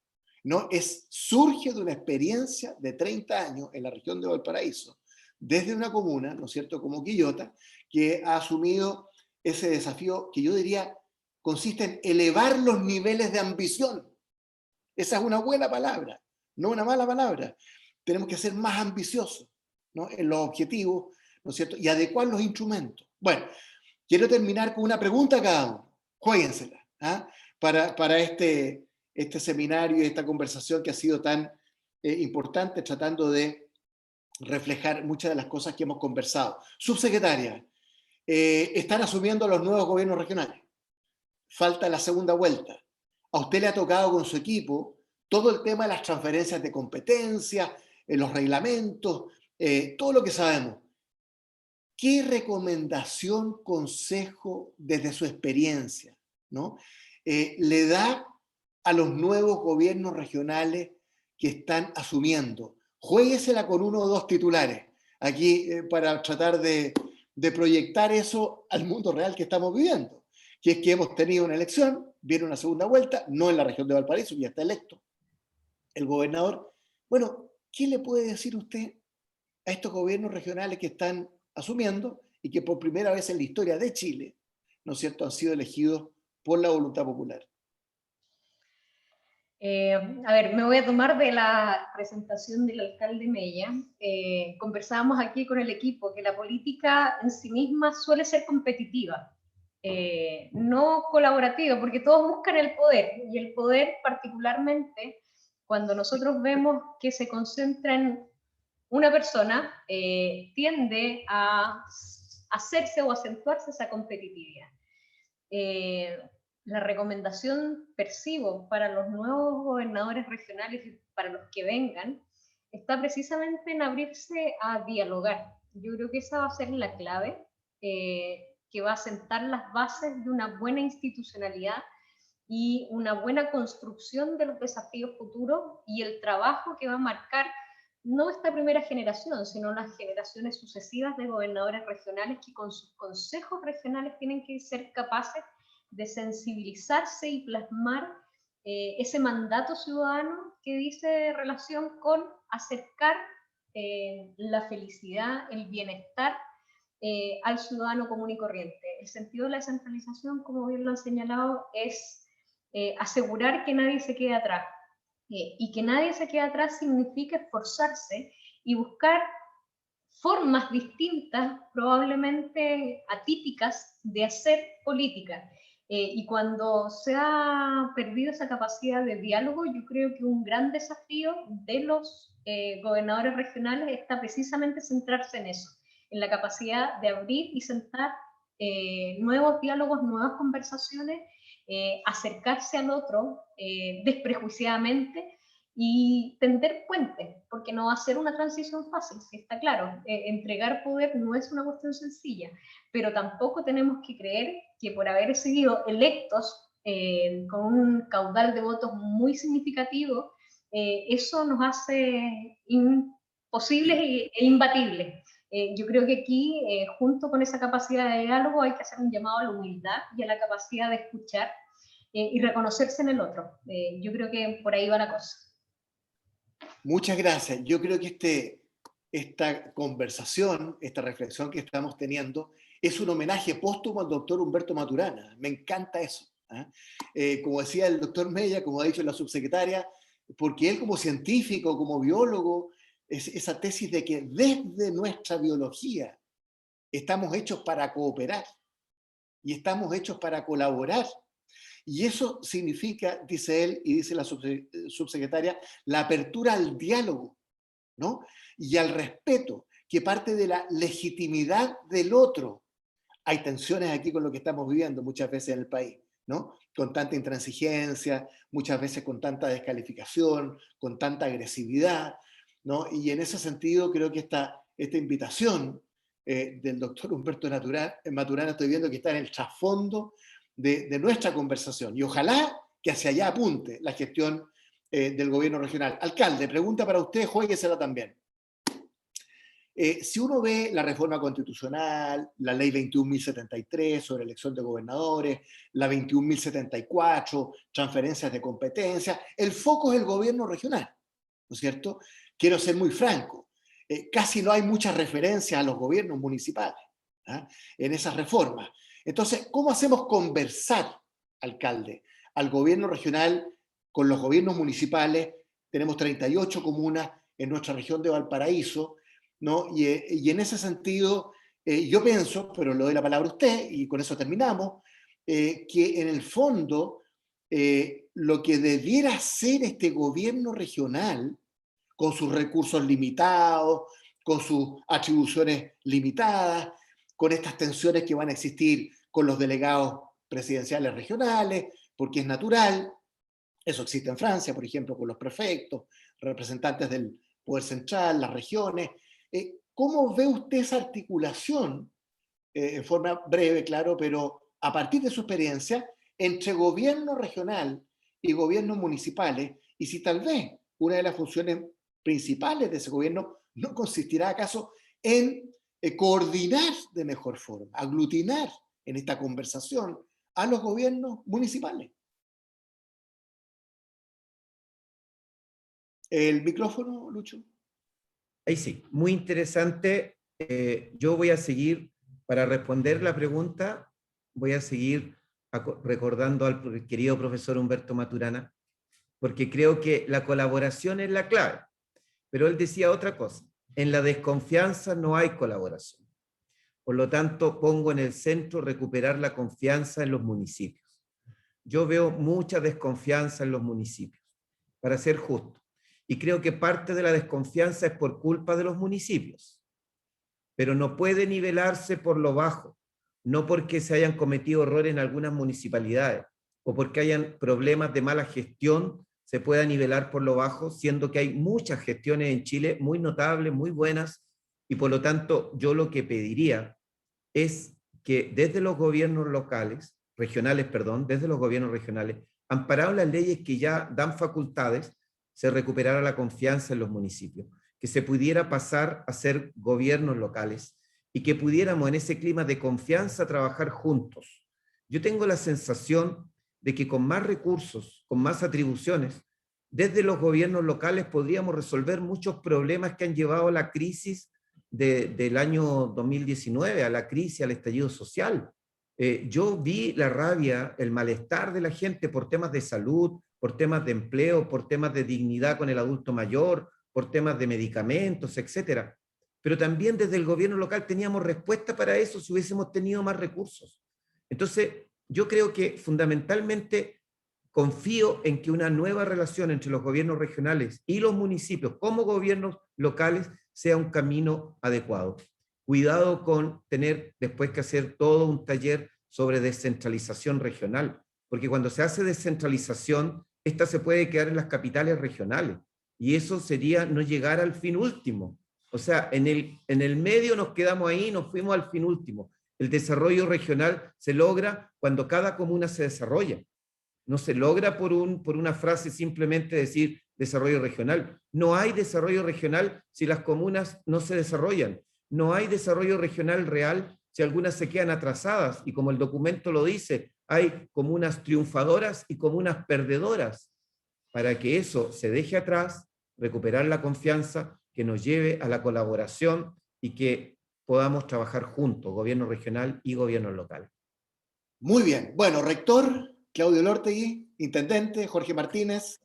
no, surge de una experiencia de 30 años en la región de Valparaíso, desde una comuna, ¿no es cierto?, como Quillota, que ha asumido ese desafío que yo diría consiste en elevar los niveles de ambición. Esa es una buena palabra, no una mala palabra. Tenemos que ser más ambiciosos, ¿no?, en los objetivos, ¿no es cierto?, y adecuar los instrumentos. Bueno, quiero terminar con una pregunta a cada uno. Juéguensela, para este seminario y esta conversación que ha sido tan importante, tratando de reflejar muchas de las cosas que hemos conversado. Subsecretaria, están asumiendo los nuevos gobiernos regionales. Falta la segunda vuelta. A usted le ha tocado con su equipo todo el tema de las transferencias de competencia, los reglamentos, todo lo que sabemos. ¿Qué recomendación, consejo desde su experiencia, ¿no?, le da a los nuevos gobiernos regionales que están asumiendo? Juéguesela con uno o dos titulares aquí para tratar de proyectar eso al mundo real que estamos viviendo, que es que hemos tenido una elección, viene una segunda vuelta, no en la región de Valparaíso, ya está electo el gobernador. Bueno, ¿qué le puede decir usted a estos gobiernos regionales que están asumiendo y que por primera vez en la historia de Chile, ¿no es cierto?, han sido elegidos por la voluntad popular? A ver, me voy a tomar de la presentación del alcalde Mella. Conversábamos aquí con el equipo que la política en sí misma suele ser competitiva, no colaborativa, porque todos buscan el poder, y el poder particularmente cuando nosotros vemos que se concentra en una persona, tiende a hacerse o acentuarse esa competitividad. La recomendación percibo para los nuevos gobernadores regionales y para los que vengan está precisamente en abrirse a dialogar. Yo creo que esa va a ser la clave, que va a sentar las bases de una buena institucionalidad y una buena construcción de los desafíos futuros y el trabajo que va a marcar no esta primera generación, sino las generaciones sucesivas de gobernadores regionales que con sus consejos regionales tienen que ser capaces de sensibilizarse y plasmar ese mandato ciudadano que dice relación con acercar la felicidad, el bienestar al ciudadano común y corriente. El sentido de la descentralización, como bien lo han señalado, es asegurar que nadie se quede atrás. Y que nadie se quede atrás significa esforzarse y buscar formas distintas, probablemente atípicas, de hacer política. Y cuando se ha perdido esa capacidad de diálogo, yo creo que un gran desafío de los gobernadores regionales está precisamente centrarse en eso, en la capacidad de abrir y sentar nuevos diálogos, nuevas conversaciones, acercarse al otro desprejuiciadamente y tender puentes, porque no va a ser una transición fácil, sí está claro. Entregar poder no es una cuestión sencilla, pero tampoco tenemos que creer que por haber sido electos con un caudal de votos muy significativo, eso nos hace imposibles e imbatibles. Yo creo que aquí, junto con esa capacidad de diálogo, hay que hacer un llamado a la humildad y a la capacidad de escuchar y reconocerse en el otro. Yo creo que por ahí va la cosa. Muchas gracias. Yo creo que esta conversación, esta reflexión que estamos teniendo, es un homenaje póstumo al doctor Humberto Maturana. Me encanta eso. Como decía el doctor Mella, como ha dicho la subsecretaria, porque él como científico, como biólogo, esa tesis de que desde nuestra biología estamos hechos para cooperar y estamos hechos para colaborar. Y eso significa, dice él y dice la subsecretaria, la apertura al diálogo, ¿no? Y al respeto, que parte de la legitimidad del otro. Hay tensiones aquí con lo que estamos viviendo muchas veces en el país, ¿no? Con tanta intransigencia, muchas veces con tanta descalificación, con tanta agresividad, ¿no? Y en ese sentido creo que esta invitación del doctor Humberto Maturana, estoy viendo que está en el trasfondo de nuestra conversación. Y ojalá que hacia allá apunte la gestión del gobierno regional. Alcalde, pregunta para usted, juéguesela también. Si uno ve la reforma constitucional, la ley 21.073 sobre elección de gobernadores, la 21.074, transferencias de competencia, el foco es el gobierno regional, ¿no es cierto? Quiero ser muy franco, casi no hay muchas referencias a los gobiernos municipales en esas reformas. Entonces, ¿cómo hacemos conversar, alcalde, al gobierno regional con los gobiernos municipales? Tenemos 38 comunas en nuestra región de Valparaíso, ¿no? Y en ese sentido, yo pienso, pero le doy la palabra a usted y con eso terminamos, que en el fondo lo que debiera hacer este gobierno regional, con sus recursos limitados, con sus atribuciones limitadas, con estas tensiones que van a existir con los delegados presidenciales regionales, porque es natural, eso existe en Francia, por ejemplo, con los prefectos, representantes del poder central, las regiones. ¿Cómo ve usted esa articulación, en forma breve, claro, pero a partir de su experiencia, entre gobierno regional y gobiernos municipales, y si tal vez una de las funciones principales de ese gobierno no consistirá acaso en coordinar de mejor forma, aglutinar en esta conversación a los gobiernos municipales? ¿El micrófono, Lucho? Ahí sí, muy interesante. Yo voy a seguir, para responder la pregunta, voy a seguir recordando al querido profesor Humberto Maturana, porque creo que la colaboración es la clave. Pero él decía otra cosa: en la desconfianza no hay colaboración. Por lo tanto, pongo en el centro recuperar la confianza en los municipios. Yo veo mucha desconfianza en los municipios, para ser justo. Y creo que parte de la desconfianza es por culpa de los municipios. Pero no puede nivelarse por lo bajo, no porque se hayan cometido errores en algunas municipalidades o porque hayan problemas de mala gestión, se pueda nivelar por lo bajo, siendo que hay muchas gestiones en Chile muy notables, muy buenas, y por lo tanto yo lo que pediría es que desde los gobiernos locales, regionales, perdón, desde los gobiernos regionales, amparados las leyes que ya dan facultades, se recuperara la confianza en los municipios, que se pudiera pasar a ser gobiernos locales y que pudiéramos en ese clima de confianza trabajar juntos. Yo tengo la sensación de que con más recursos, con más atribuciones, desde los gobiernos locales podríamos resolver muchos problemas que han llevado a la crisis del año 2019, a la crisis, al estallido social. Yo vi la rabia, el malestar de la gente por temas de salud, por temas de empleo, por temas de dignidad con el adulto mayor, por temas de medicamentos, etcétera. Pero también desde el gobierno local teníamos respuesta para eso si hubiésemos tenido más recursos. Entonces, yo creo que fundamentalmente confío en que una nueva relación entre los gobiernos regionales y los municipios como gobiernos locales sea un camino adecuado. Cuidado con tener después que hacer todo un taller sobre descentralización regional. porque cuando se hace descentralización, esta se puede quedar en las capitales regionales, y eso sería no llegar al fin último. O sea, en el medio nos quedamos ahí, nos fuimos al fin último. El desarrollo regional se logra cuando cada comuna se desarrolla. No se logra por una frase simplemente decir desarrollo regional. No hay desarrollo regional si las comunas no se desarrollan. No hay desarrollo regional real si algunas se quedan atrasadas. Y como el documento lo dice, hay comunas triunfadoras y comunas perdedoras. Para que eso se deje atrás, recuperar la confianza, que nos lleve a la colaboración y que podamos trabajar juntos, gobierno regional y gobierno local. Muy bien. Bueno, rector Claudio Elortegui, intendente Jorge Martínez,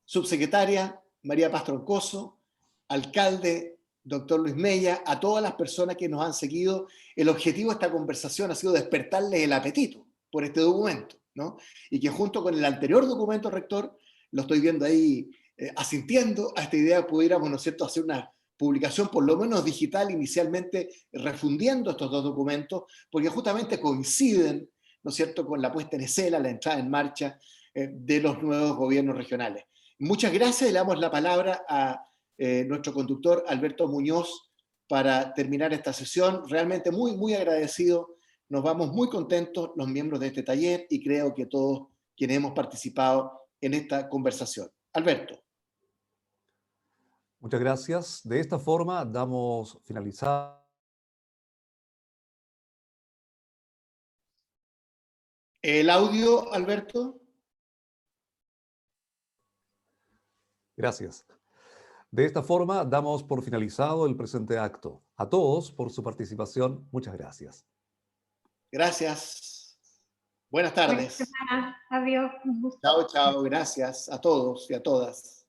subsecretaria María Paz Troncoso, alcalde doctor Luis Mella, a todas las personas que nos han seguido. El objetivo de esta conversación ha sido despertarles el apetito por este documento, ¿no? Y que junto con el anterior documento, rector, lo estoy viendo ahí asintiendo a esta idea, pudiéramos, ¿no es cierto?, hacer una publicación por lo menos digital inicialmente, refundiendo estos dos documentos, porque justamente coinciden, ¿no es cierto?, con la puesta en escena, la entrada en marcha de los nuevos gobiernos regionales. Muchas gracias, le damos la palabra a nuestro conductor Alberto Muñoz para terminar esta sesión. Realmente muy, muy agradecido. Nos vamos muy contentos los miembros de este taller y creo que todos quienes hemos participado en esta conversación. Alberto. Muchas gracias. De esta forma damos finalizada. ¿El audio, Alberto? Gracias. De esta forma damos por finalizado el presente acto. A todos por su participación. Muchas gracias. Gracias. Buenas tardes. Buenas semanas. Adiós. Un gusto. Chao, chao. Gracias a todos y a todas.